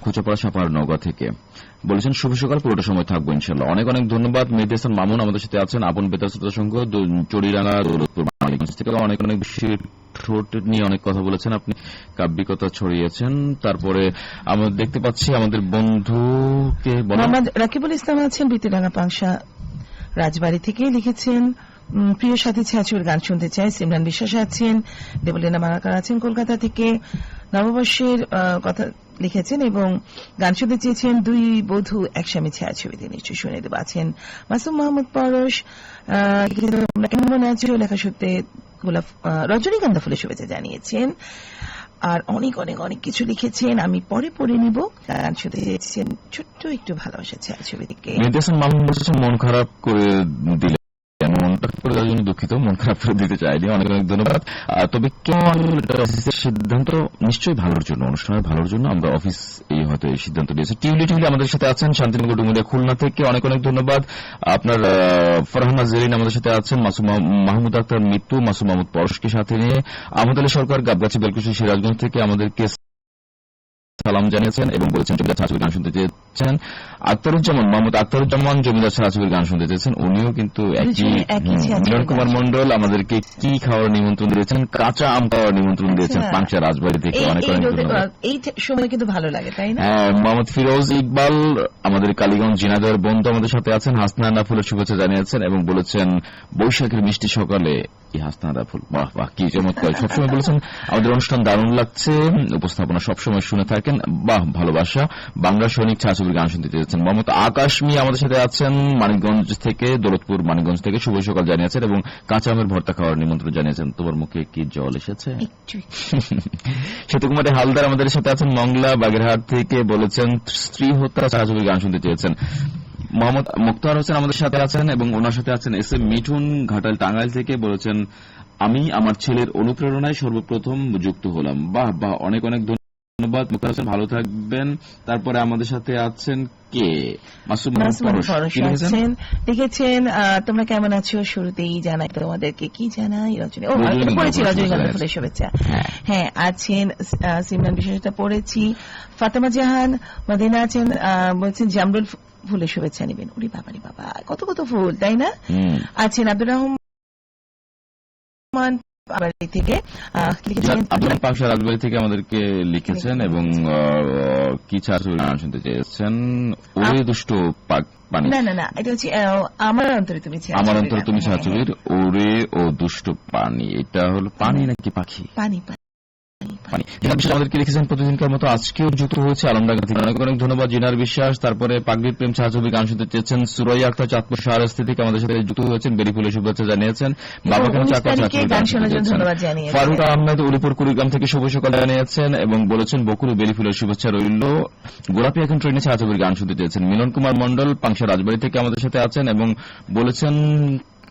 খুচপাড়া সাপার নওগাঁ থেকে বলেছেন শুভ সকাল, পুরোটা সময় থাকবো ইনশাল্লাহ। অনেক অনেক ধন্যবাদ। মেহেদী হাসান মামুন আমাদের সাথে আছেন আপন বেতার সংঘ চড়িরাঙ্গা দৌলতপুর মানিকগঞ্জ থেকে। অনেক অনেক বেশি ঠোঁট নিয়ে অনেক কথা বলেছেন, আপনি কাব্যিকতা ছড়িয়েছেন। তারপরে আমরা দেখতে পাচ্ছি আমাদের বন্ধুকে মোহাম্মদ রাকিবুল ইসলাম আছেন বিতিডাঙ্গা পাংশা রাজবাড়ি থেকে, লিখেছেন প্রিয় সাথী ছায়াছবির গান শুনতে চাই। সিমরান বিশ্বাস আছেন, দেবলীনা মালাকার আছেন কলকাতা থেকে, নববর্ষের কথা লিখেছেন এবং গান শুনতে চেয়েছেন দুই বধূ একস্বামী ছায়াছবিতে, নিশ্চয়ই শুনে দেব। আছেন মাসুম মাহমুদ পরশ, কেমন আছো লেখা সত্যি গোলাপ রজনীগন্ধা ফুলের শুভেচ্ছা জানিয়েছেন। আর অনেক অনেক অনেক কিছু লিখেছেন, আমি পরে পড়ে নিব। গান শুনতে চেয়েছেন ছোট্ট একটু ভালোবাসা ছায়াছবি থেকে। মেহেদী হাসান মামুন বলেছেন মন খারাপ করে দিলে, মনটা করে দেওয়ার জন্য দুঃখিত, মন খারাপ করে দিতে চাইনি। অনেক অনেক ধন্যবাদ। তবে অফিসের সিদ্ধান্ত নিশ্চয়ই ভালোর জন্য, অনুষ্ঠানের ভালোর জন্য আমরা অফিস এই হয়তো এই সিদ্ধান্ত নিয়েছে। টিউলি আমাদের সাথে আছেন শান্তিনগর ডুমুরিয়া খুলনা থেকে, অনেক অনেক ধন্যবাদ। আপনার ফরহানা জেরিন আমাদের সাথে আছেন, মাহমুদ আক্তার মৃত্যু, মাসুম মাহমুদ পরশকে সাথে নিয়ে, আহমদ আলী সরকার গাবগাছি বেলকুশি সিরাজগঞ্জ থেকে আমাদেরকে সালাম জানিয়েছেন এবং বলেছেন জমিদার ছায়াছবির গান শুনতে চেয়েছেন। আক্তারুজ্জামান মোহাম্মদ আক্তারুজ্জামান জমিদার ছায়াছবির গান শুনতে চেয়েছেন, উনিও কিন্তু একই। মিলন কুমার মন্ডল আমাদেরকে কি খাওয়ার নিমন্ত্রণ দিয়েছেন, কাঁচা আম খাওয়ার নিমন্ত্রণ দিয়েছেন পাংশা রাজবাড়ি থেকে। অনেক অনেক ধন্যবাদ। এই সময় কিন্তু ভালো লাগে, তাই না? মোহাম্মদ ফিরোজ ইকবাল আমাদের কালীগঞ্জ জিনাদের বন্ধু আমাদের সাথে আছেন, হাসনানা ফুলের শুভেচ্ছা জানিয়েছেন এবং বলেছেন বৈশাখের মিষ্টি সকালে কি হাসনানা ফুল, বাহ বাহ কি চমৎকার। সবসময় বলেছেন আমাদের অনুষ্ঠান দারুণ লাগছে, উপস্থাপনা সবসময় শুনে থাকেন, বাহ ভালোবাসা। বাংলা সৈনিক ছায়াছবির গান শুনতে চেয়েছেন। মোহাম্মদ আকাশ মিয়া আমাদের সাথে আছেন মানিকগঞ্জ থেকে, দৌলতপুর মানিকগঞ্জ থেকে শুভ সকাল জানিয়েছেন এবং কাঁচা আমের ভর্তা খাওয়ার নিমন্ত্রণ জানিয়েছেন। তোমার মুখে কি জল এসেছে? সেতুকুমারী হালদার আমাদের সাথে আছেন মংলা বাগেরহাট থেকে, বলেছেন স্ত্রী হত্যা ছায়াছবির গান শুনতে চেয়েছেন। মোহাম্মদ মুক্তার হোসেন আমাদের সাথে আছেন এবং ওনার সাথে আছেন এস এম মিঠুন ঘাটাল টাঙ্গাইল থেকে, বলেছেন আমি আমার ছেলের অনুপ্রেরণায় সর্বপ্রথম যুক্ত হলাম। বাহ বাহ, অনেক অনেক ধন্যবাদ মুক্তার হোসেন, ভালো থাকবেন। তারপরে আমাদের সাথে আছেন কে মাসুম আছেন, লিখেছেন তোমরা কেমন আছো, শুরুতেই জানাই তোমাদেরকে কি জানাই রজনীগন্ধা ফুলের শুভেচ্ছা। হ্যাঁ আছেন সিমরান বিশেষটা পড়েছি। ফাতেমা জাহান মদিনা আছেন, বলছেন জামরুল ফুলের শুভেচ্ছা নেবেন। ওরে বাবারি বাবা, কত কত ফুল, তাই না? আছেন আব্দুর রহমান থেকে রাজবাড়ি থেকে আমাদেরকে লিখেছেন এবং কি ছায়াছবির গান শুনতে চেয়েছেন। ওরে দুষ্ট পানি, না না না, এটা হচ্ছে আমার অন্তরে তুমি, আমার অন্তরে তুমি ছায়াছবির ওরে ও দুষ্ট পানি। এটা হলো পানি নাকি পাখি? পানি আমাদেরকে লিখেছেন প্রতিদিনকার মতো আজকেও যুক্ত হয়েছে আলমডাঙ্গা থেকে, অনেক অনেক ধন্যবাদ। জিনার বিশ্বাস, তারপরে পাগড়ির প্রেম ছায়াছবি গান শুনতে চেয়েছেন। সুরাইয়া আক্তার চাঁদপুর শাহরাস্তি থেকে আমাদের সাথে যুক্ত হয়েছেন, বেরিফুলের শুভেচ্ছা জানিয়েছেন। বাবাকে ফারুক আহমেদ উলিপুর কুড়িগ্রাম থেকে শুভ সকাল জানিয়েছেন এবং বলেছেন বকুল বেরিফুলের শুভেচ্ছা রইল। গোলাপি এখন ট্রেনে ছায়াছবির গান শুনতে চেয়েছেন। মিলন কুমার মন্ডল পাংশা রাজবাড়ি থেকে আমাদের সাথে আছেন এবং বলেছেন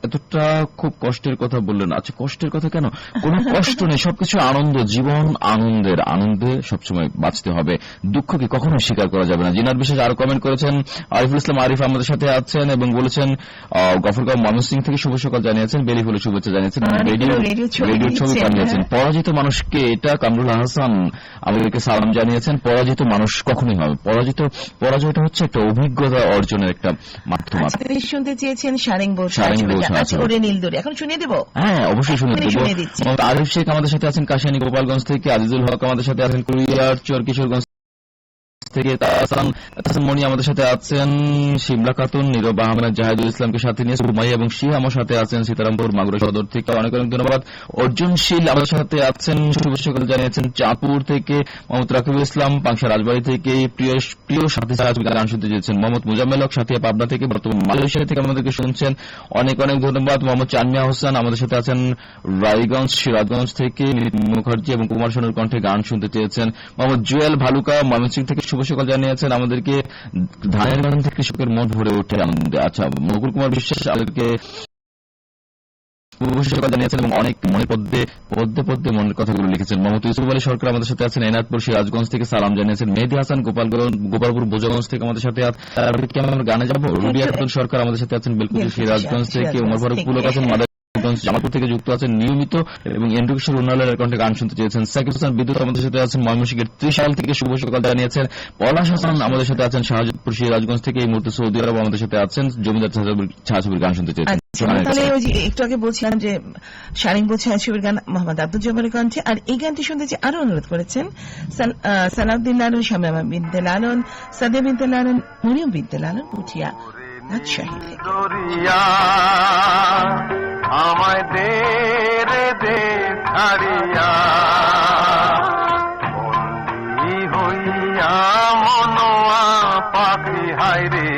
এতটা খুব কষ্টের কথা বললেন। আচ্ছা কষ্টের কথা কেন, কোন কষ্ট নেই, সবকিছু আনন্দ, জীবন আনন্দের, আনন্দে সবসময় বাঁচতে হবে, দুঃখকে কখনোই স্বীকার করা যাবে না। জিনার বিশেষ আরো কমেন্ট করেছেন আরিফুল ইসলাম আরিফ আমাদের সাথে আছেন এবং বলেছেন গফরগাঁও ময়মনসিংহ থেকে শুভ সকাল জানিয়েছেন, বেলিফুলের শুভেচ্ছা জানিয়েছেন, রেডিও ছবি পাঠিয়েছেন। পরাজিত মানুষকে, এটা কামরুল হাসান আমাদেরকে সালাম জানিয়েছেন। পরাজিত মানুষ কখনোই হবে, পরাজয়টা হচ্ছে একটা অভিজ্ঞতা অর্জনের একটা মাধ্যম। শুনতে চেয়েছেন সারেং এখন শুনিয়ে দেবো। হ্যাঁ অবশ্যই শুনিয়ে দেবো। আরিফ শেখ আমাদের সাথে আছেন কাশিয়ানী গোপালগঞ্জ থেকে, আজিজুল হক আমাদের সাথে আছেন কুড়িয়ার চর কিশোরগঞ্জ থেকে তাহসান মনি আমাদের সাথে আছেন, শিমলা খাতুন, নীরব আহমেদ, জাহিদুল ইসলামকে সাথে নিয়ে সুমাইয়া এবং শিয়া আমার সাথে আছেন সীতারামপুর মাগুরা সদর থেকে। অনেক অনেক ধন্যবাদ। অর্জুনশীল আমাদের সাথে আছেন, শুভ সকাল জানিয়েছেন চাঁদপুর থেকে। মোহাম্মদ রাকিবুল ইসলাম পাংশা রাজবাড়ী থেকে প্রিয় সাথী গান শুনতে চেয়েছেন। মোহাম্মদ মুজাম্মেল হক সাথিয়া পাবনা থেকে, বর্তমান মালয়েশিয়া থেকে আমাদেরকে শুনছেন। অনেক অনেক ধন্যবাদ। মোহাম্মদ চানমিয়া হোসেন আমাদের সাথে আছেন রায়গঞ্জ সিরাজগঞ্জ থেকে। মুখার্জি এবং কুমার শানুর কণ্ঠে গান শুনতে চেয়েছেন। মোহাম্মদ জুয়েল ভালুকা ময়মনসিংহ থেকে শুভ সকাল জানিয়েছেন আমাদেরকে। ধানের গান থেকে কৃষকের মন ভরে ওঠে আনন্দে। আচ্ছা, মকুল কুমার বিশ্বাস আমাদেরকে জানিয়েছেন এবং অনেক মনের পদ্মে মনের কথাগুলো লিখেছেন। মোহাম্মদ ইউসুফ আলী সরকার আমাদের সাথে আছেন এনায়তপুর সিরাজগঞ্জ থেকে সালাম জানিয়েছেন। মেহেদী হাসান গোপালপুর বোজাগঞ্জ থেকে আমাদের সাথে আমরা গানে যাবো। রুবিয়া খাতুন সরকার আমাদের সাথে আছেন বেলকুচি সিরাজগঞ্জ থেকে। উমর ফারুক পুলক আছেন জামালপুর থেকে যুক্ত আছেন নিয়মিত এবং এন্ড্রুকিশোর উন্নয়নের কণ্ঠে গান শুনতে চেয়েছেন। সাকিব হাসান বিদ্যুৎ আমাদের সাথে আছেন ময়মনসিংহের ত্রিশাল থেকে শুভ সকাল জানিয়েছেন। পলাশ হাসান আমাদের সাথে আছেন শাহজাদপুর সিরাজগঞ্জ থেকে। এই মুহূর্তে সৌদি আরব আমাদের সাথে আছেন জমিদার ছায়াছবির গান শুনতে চেয়েছেন। তাহলে ওই যে একটু আগে বলছিলাম যে শারীনপুর ছায়াছবির গান মোহাম্মদ আব্দুল জব্বারের কণ্ঠে। আর এই গানটি শুনতে যে আরো অনুরোধ করেছেন সালাউদ্দিন লালন, শামিমা বিনতে লালন, সাদিয়া বিনতে লালন, মরিয়ম বিনতে লালন পুঠিয়া রাজশাহী থেকে। আমায় দে রে দে ছাড়িয়া, বন্দী হইয়া মনোয়া পাখি হাইরে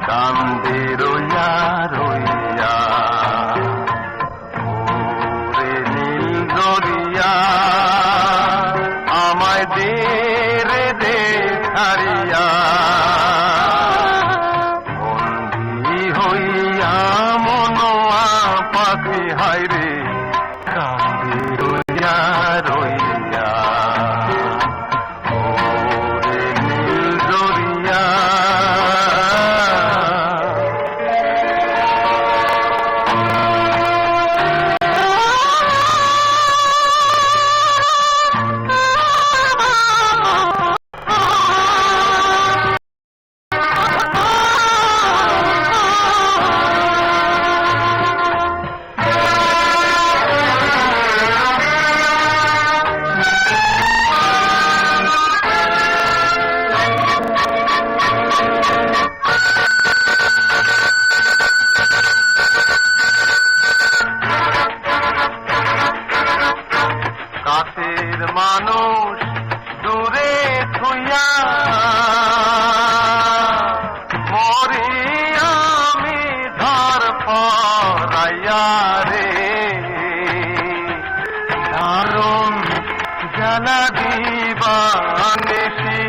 কান্দে রইয়া রইয়া, ওরে নীল দরিয়া আমায় দে রে দে ছাড়িয়া, বন্দী হইয়া মনোয়া পাখি হাইরে কান্দে রইয়া রইয়া, ওরে নীল দরিয়া। কাছের মানুষ দূরে থুইয়া মরি আমি ধর পরাইয়া রে, দারুণ জ্বালা দিবানেশি,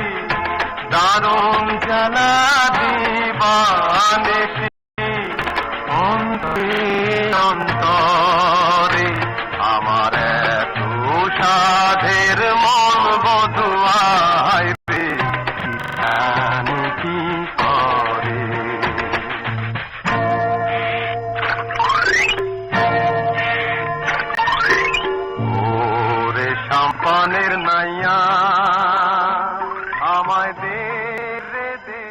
দারুণ জ্বালা দিবানেশি, অন্তরে আমার এত সাধের মন বধুয়াই রে কি করে। ওরে সম্পানের নাইয়া আমায় দে রে দে।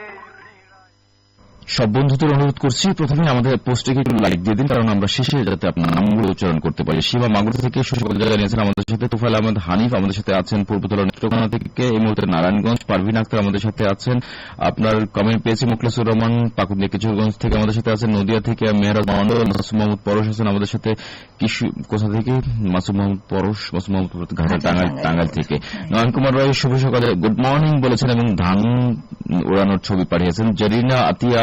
সব বন্ধুদের অনুরোধ করছি প্রথমে আমাদের পোস্টটিকে একটু লাইক দিয়ে দিন, কারণ আমরা শেষে যাতে আপনার নামগুলো উচ্চারণ করতে পারি। সীমা মাগুরা থেকে সুসকাল জানিয়েছেন আমাদের সাথে। তুফাইল আহমেদ হানিফ আমাদের সাথে আছেন পূর্বতলা নেত্রকোনা থেকে। এই মুহূর্তে নারায়ণগঞ্জ পারভিন আক্তার আমাদের সাথে আছেন। আপনার কমেন্ট পেয়েছি মুখলেসুর রহমান পাকুন্দিয়া কিশোরগঞ্জ থেকে আমাদের সাথে আছেন। নদিয়া থেকে মেহরাজ মন্ডল, মাসুম মোহাম্মদ পরশ আছেন আমাদের সাথে। কোথা থেকে মাসুম মোহাম্মদ পরশ? মাসুম মোহাম্মদ ঘাটাল টাঙ্গাইল থেকে। নয়ন কুমার রায় শুভ সকালে গুড মর্নিং বলেছেন এবং ধান ওড়ানোর ছবি পাঠিয়েছেন। জরিনা আতিয়া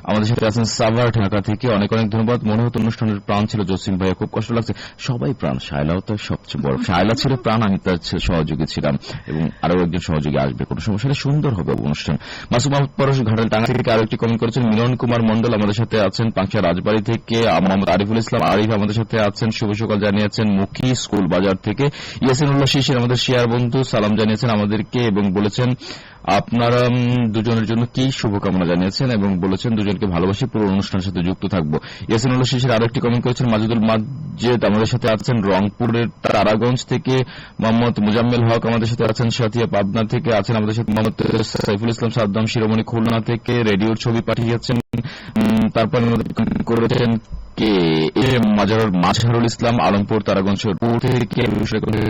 আমাদের সাথে আছেন সাভার ঢাকা থেকে। অনেক অনেক ধন্যবাদ। মনে হতো অনুষ্ঠানের প্রাণ ছিল জসিম ভাইয়া, খুব কষ্ট লাগছে। সবাই প্রাণ, শায়লাও তার সবচেয়ে বড়। শায়লা ছিল প্রাণ, আমি তার সহযোগী ছিলাম এবং আরো একজন সহযোগী আসবে, কোনো সমস্যা নেই, সুন্দর হবে অনুষ্ঠান। মাসুম মোহাম্মদ পরশ ঘাটাল টাঙ্গাইল থেকে আরো একটি কমেন্ট করেছেন। মিলন কুমার মন্ডল আমাদের সাথে আছেন পাংশা রাজবাড়ী থেকে। মোহাম্মদ আরিফুল ইসলাম আরিফ আমাদের সাথে আছেন, শুভ সকাল জানিয়েছেন মুখী স্কুল বাজার থেকে। ইয়াসিনুল্লাহ শিশির আমাদের শেয়ার বন্ধু সালাম জানিয়েছেন আমাদেরকে এবং বলেছেন আপনারা দুজনের জন্য কি শুভকামনা জানিয়েছেন এবং বলেছেন দুজনকে ভালোবাসি, পুরো অনুষ্ঠানের সাথে যুক্ত থাকবো। ইয়াসিনুল্লাহ শিশির আরো একটি কমেন্ট করেছেন। মাজিদুল মাজেদ আমাদের সাথে আছেন রংপুরের তারাগঞ্জ থেকে। মোহাম্মদ মুজাম্মেল হক আমাদের সাথে আছেন সাথিয়া পাবনা থেকে। আছেন আমাদের সাথে মোহাম্মদ সাইফুল ইসলাম সাদ্দাম শিরোমণি খুলনা থেকে। রেডিওর ছবি পাঠিয়েছেন তারপর করেছেন কে মাজহারুল ইসলাম আলমপুর তারাগঞ্জ থেকে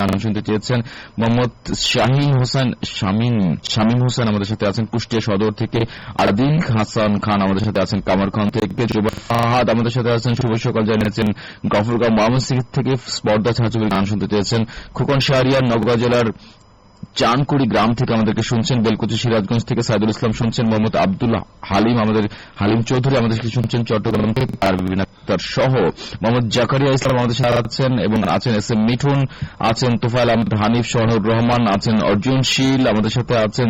গান শুনতে চেয়েছেন। মোহাম্মদ শামীম হোসেন আমাদের সাথে আছেন কুষ্টিয়া সদর থেকে। আদিল হাসান খান আমাদের সাথে আছেন কামারখান থেকে। ফাহাদ আমাদের সাথে আছেন, শুভ সকাল জানিয়েছেন। গফরগাঁও ময়মনসিংহ থেকে স্পর্ধা ছাত্রীর গান শুনতে চেয়েছেন। খোকন শাহরিয়ার নওগাঁ জেলার চানকুড়ি গ্রাম থেকে আমাদেরকে শুনছেন। বেলকুচি সিরাজগঞ্জ থেকে সাইদুল ইসলাম শুনছেন। মোহাম্মদ আব্দুল হালিম চৌধুরী আমাদেরকে শুনছেন চট্টগ্রাম থেকে পারভিন আক্তার সহ। মোহাম্মদ জাকারিয়া ইসলাম আমাদের সাথে আছেন এবং আছেন এস এম মিঠুন, আছেন তোফায়েল আহমেদ হানিফ, শহনুর রহমান, আছেন অর্জুনশীল আমাদের সাথে আছেন।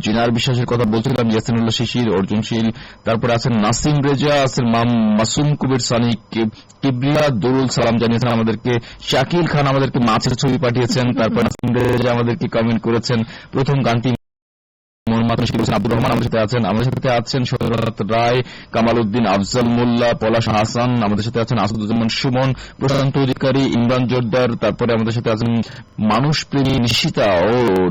জিনার বিশ্বাসের কথা বলছিলাম, ইয়াসিনুল্লাহ শিশির, অর্জুনশীল। তারপরে আছেন নাসিম রেজা, আছেন মাসুম কবির সানি, কিবরিয়া দুরুল সালাম জানিয়েছেন আমাদেরকে। শাকিল খান আমাদেরকে মাছের ছবি পাঠিয়েছেন। তারপর নাসিম রেজা আমাদেরকে কমেন্ট করেছেন প্রথম গানটি আব্দুর রহমান আমাদের সাথে আছেন। আমাদের সাথে আছেন সৈয়দ রায়, কামাল উদ্দিন, আফজাল মোল্লা, পলাশ হাসান আমাদের সাথে আছেন, আসাদুজ্জামান সুমন, প্রশান্ত অধিকারী, ইমরান জোরদার। তারপরে আমাদের সাথে আছেন মানুষ প্রেমী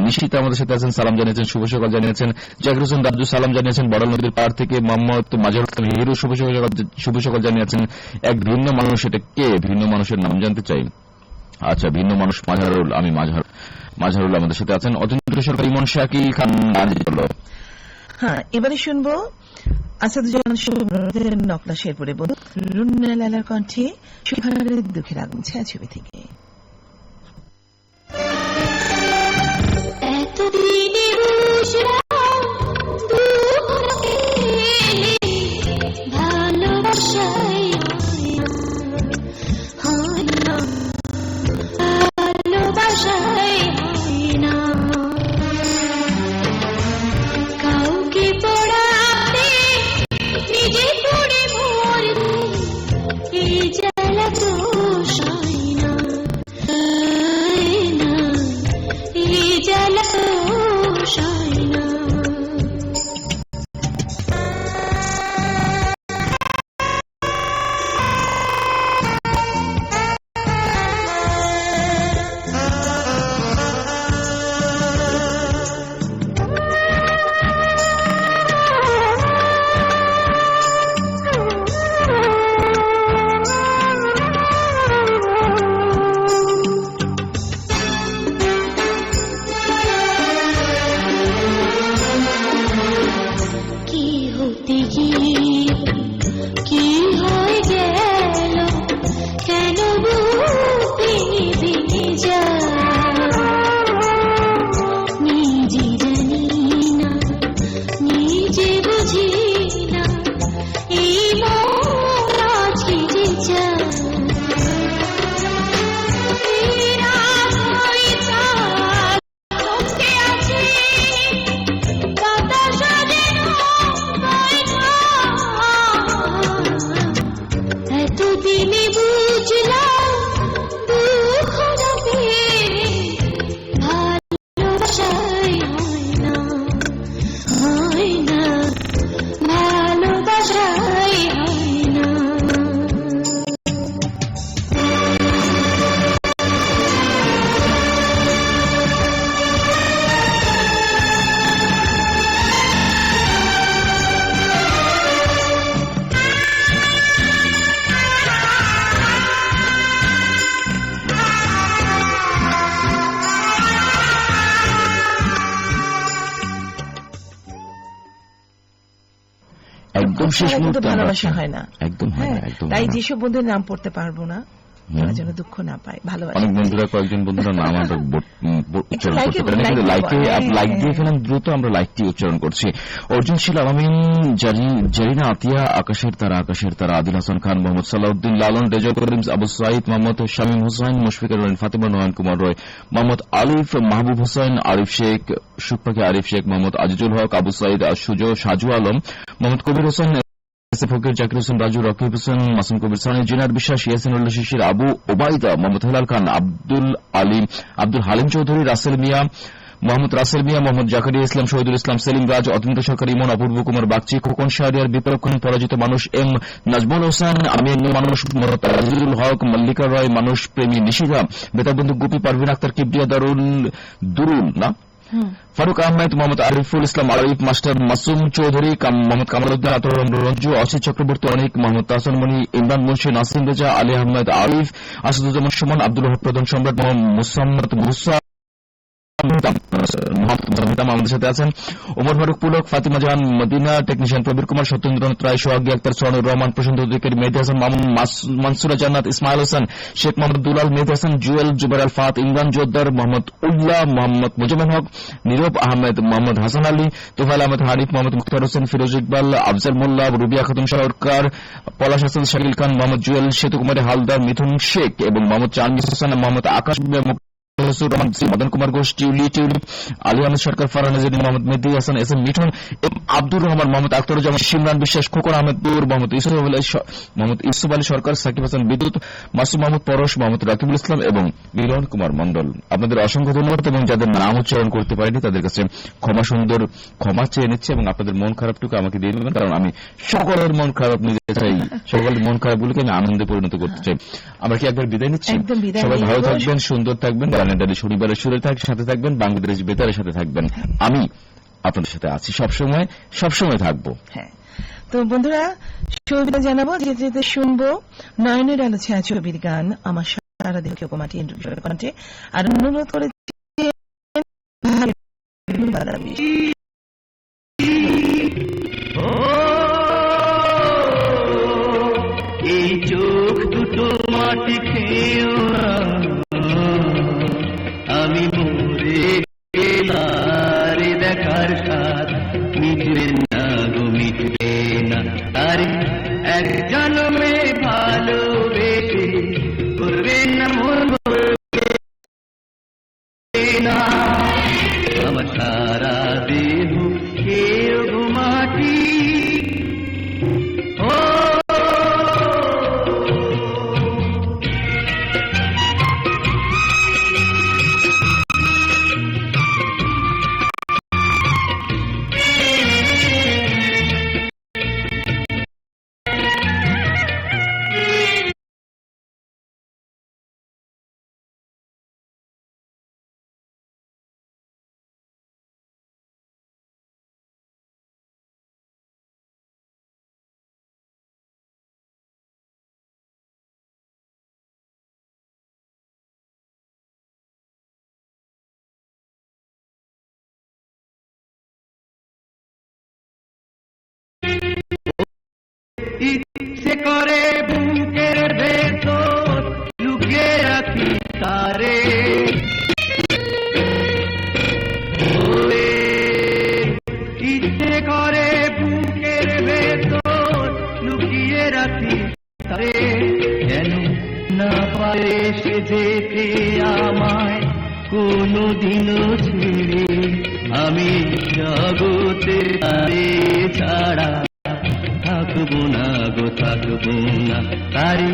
নিশিতা আমাদের সাথে আছেন, সালাম জানিয়েছেন, শুভ সকাল জানিয়েছেন। জাকির হোসেন রাজু সালাম জানিয়েছেন বড়াল নদীর পাড় থেকে। মোহাম্মদ মাজহারুল ইসলাম হিরো শুভ সকাল জানিয়েছেন। এক ভিন্ন মানুষ, এটা কে? ভিন্ন মানুষের নাম জানতে চাই। আচ্ছা, ভিন্ন মানুষ মাজহারুল, আমি মাজহারুল আমাদের সাথে আছেন। অতীন্দ্র সরকার, ইমন, শাকিল খান। হ্যাঁ, এবারে শুনবো আসাদুজ্জামান নকলা শেরপুরে বন্ধু রুন্না লালার কণ্ঠে সুখানের দুঃখের আগুন ছায়া ছবি থেকে। ভালোবাসা হয় না, একদম হয় না। তাই যেসব বন্ধুর নাম পড়তে পারবো না তারা যেন দুঃখ না পায়। ভালোবাসা অনেক বন্ধুরা, কয়েকজন বন্ধুরা নাম আমরা উচ্চারণ করতে পারি না, লাইক দিয়ে ফেলাম দ্রুত, আমরা লাইকটি উচ্চারণ করছি। অর্জুনশীল আলামিন, জারিনা আতিয়া, আকাশের তারা, আদিল হাসান খান, মোহাম্মদ সালাউদ্দিন লালন, রেজা করিম, আবু সাইদ, মোহাম্মদ শামীম হোসেন, মুশফিকুর রহমান, ফাতেমা নয়ন কুমার রয়, মোহাম্মদ আলিফ, মাহবুব হোসেন, আরিফ শেখ, সুখপাখি আরিফ শেখ, মোহাম্মদ আজিজুল হক, আবু সাইদ, সাজু আলম, মোহাম্মদ কবির হোসেন, ফকির, জাকির হোসেন রাজু, রকিব হোসেন, মাসুম কবির সানি, জিনার বিশ্বাস, ইয়াসিনুল্লাহ শিশির, আবু ওবায়দা, মোহাম্মদ হেলাল খান, আব্দুল হালিম চৌধুরী, মোহাম্মদ রাসেল মিয়া, মোহাম্মদ জাকারিয়া ইসলাম, শহীদুল ইসলাম, সেলিম রাজ, অতীন্দ্র সরকার, ইমন, অপূর্ব কুমার বাগচি, খোকন শাহরিয়ার, বিপরক্ষণ পরাজিত মানুষ, এম নাজমুল হোসেন, আমির মানুষ, আজিজুল হক, মল্লিকা রয়, মানুষ প্রেমী নিশিতা, বেতাবন্ধু গুপি, পারভিন আক্তার, কিবরিয়া দুরুল না ফারুক আহমেদ, মোহাম্মদ আরিফুল ইসলাম আরিফ, মাস্টার মাসুম চৌধুরী, মোহাম্মদ কামালউদ্দিন, আতর রঞ্জু, অসিত চক্রবর্তী, অনিক, মোহাম্মদ তাহসান মনি, ইমরান মুন্সি, নাসিম রেজা, আলী আহমেদ আরিফ, আসাদুজ্জামান সুমন, আব্দুল রহমান প্রধান সম্রাট, মোহাম্মদ মুসাম্মদ মুসা, আমাদের সাথে আছেন ওমর ফারুক পুলক, ফাতিমা জাহান মদিনা, টেকনিশিয়ান প্রবীর কুমার, সত্যেন্দ্র রায়, সোহাগী আক্তার, সোহানুর রহমান, প্রশান্ত অধিকারী, মেহেদী হাসান মামুন, মানসুরা জান্নাত, ইসমাইল হোসেন, শেখ মোহাম্মদ দুলাল, মেহেদী হাসান, জুয়েল, জুবাইর আল ফাত, ইমরান জোদ্দার, মোহাম্মদ উল্লাহ, মোহাম্মদ মুজামিল হক, নীরব আহমেদ, মোহাম্মদ হাসান আলী, তোফায়েল আহমেদ হারিফ, মোহাম্মদ মুখতার হোসেন, ফিরোজ ইকবাল, আফজাল মোল্লা, রুবিয়া খাতুন সরকার, পলাশ হাসান, শাকিল খান, মোহাম্মদ জুয়েল, সেতু কুমারী হালদার, মিথুন শেখ এবং মোহাম্মদ চানবিস হোসেন, মোহাম্মদ আকাশ, রহমান, মদন কুমার ঘোষ, টিউলি, আলী আহমেদ সরকার, ফারহান নাজির, মোহাম্মদ মেহেদী হাসান, এস এম মিঠুন, আব্দুর রহমান, মোহাম্মদ আখতারুজ্জামান, সিমরান বিশ্বাস, খোকন আহমেদ নূর, মোহাম্মদ ইউসুফ আলী সরকার, সাকিব হাসান বিদ্যুৎ, মাসুম মাহমুদ পরশ, মোহাম্মদ রাকিবুল ইসলাম এবং মিলন কুমার মন্ডল। আপনাদের অসংখ্য ধন্যবাদ এবং যাদের নাম উচ্চারণ করতে পারেনি তাদের কাছে ক্ষমা চেয়ে নিচ্ছে এবং আপনাদের মন খারাপটুকু আমাকে দিয়ে দেবেন, কারণ আমি সকলের মন খারাপ নিতে চাই, সকলের মন খারাপগুলোকে আমি আনন্দে পরিণত করতে চাই। আমরা কি একবার বিদায় নিচ্ছি? সবাই ভালো থাকবেন, সুন্দর থাকবেন, শনিবারের সুরে সাথে থাকবেন, বাংলাদেশ বেতারের সাথে থাকবেন। আমি আপনাদের সাথে আছি সবসময় থাকবো। হ্যাঁ, তো বন্ধুরা ছবিটা জানাবো, যেতে যেতে শুনবো নয়নের আলো ছায়া ছবির গান আমার সারা দেহকে উপমাটি কণ্ঠে, আর অনুরোধ করে এই চোখ দুটো মাটি খেয়েও না, আমি মরে গেলার দেখার স্বাদ মিটবে না গো, মিটবে না। আরে এক জন্মে ভালোবেসে করবে না মন না, আমার সারা দেহ খেয়েও গো মাটি। ইচ্ছে করে বুকের ভেতর লুকিয়ে রাখি তারে, ইচ্ছে করে বুকের ভেতর লুকিয়ে রাখি তারে, যেন না পারে সে যেতে আমায় কোনদিনও ছেড়ে। আমি জগতে ছাড়া থাকবো না গো, থাকবো না। তারি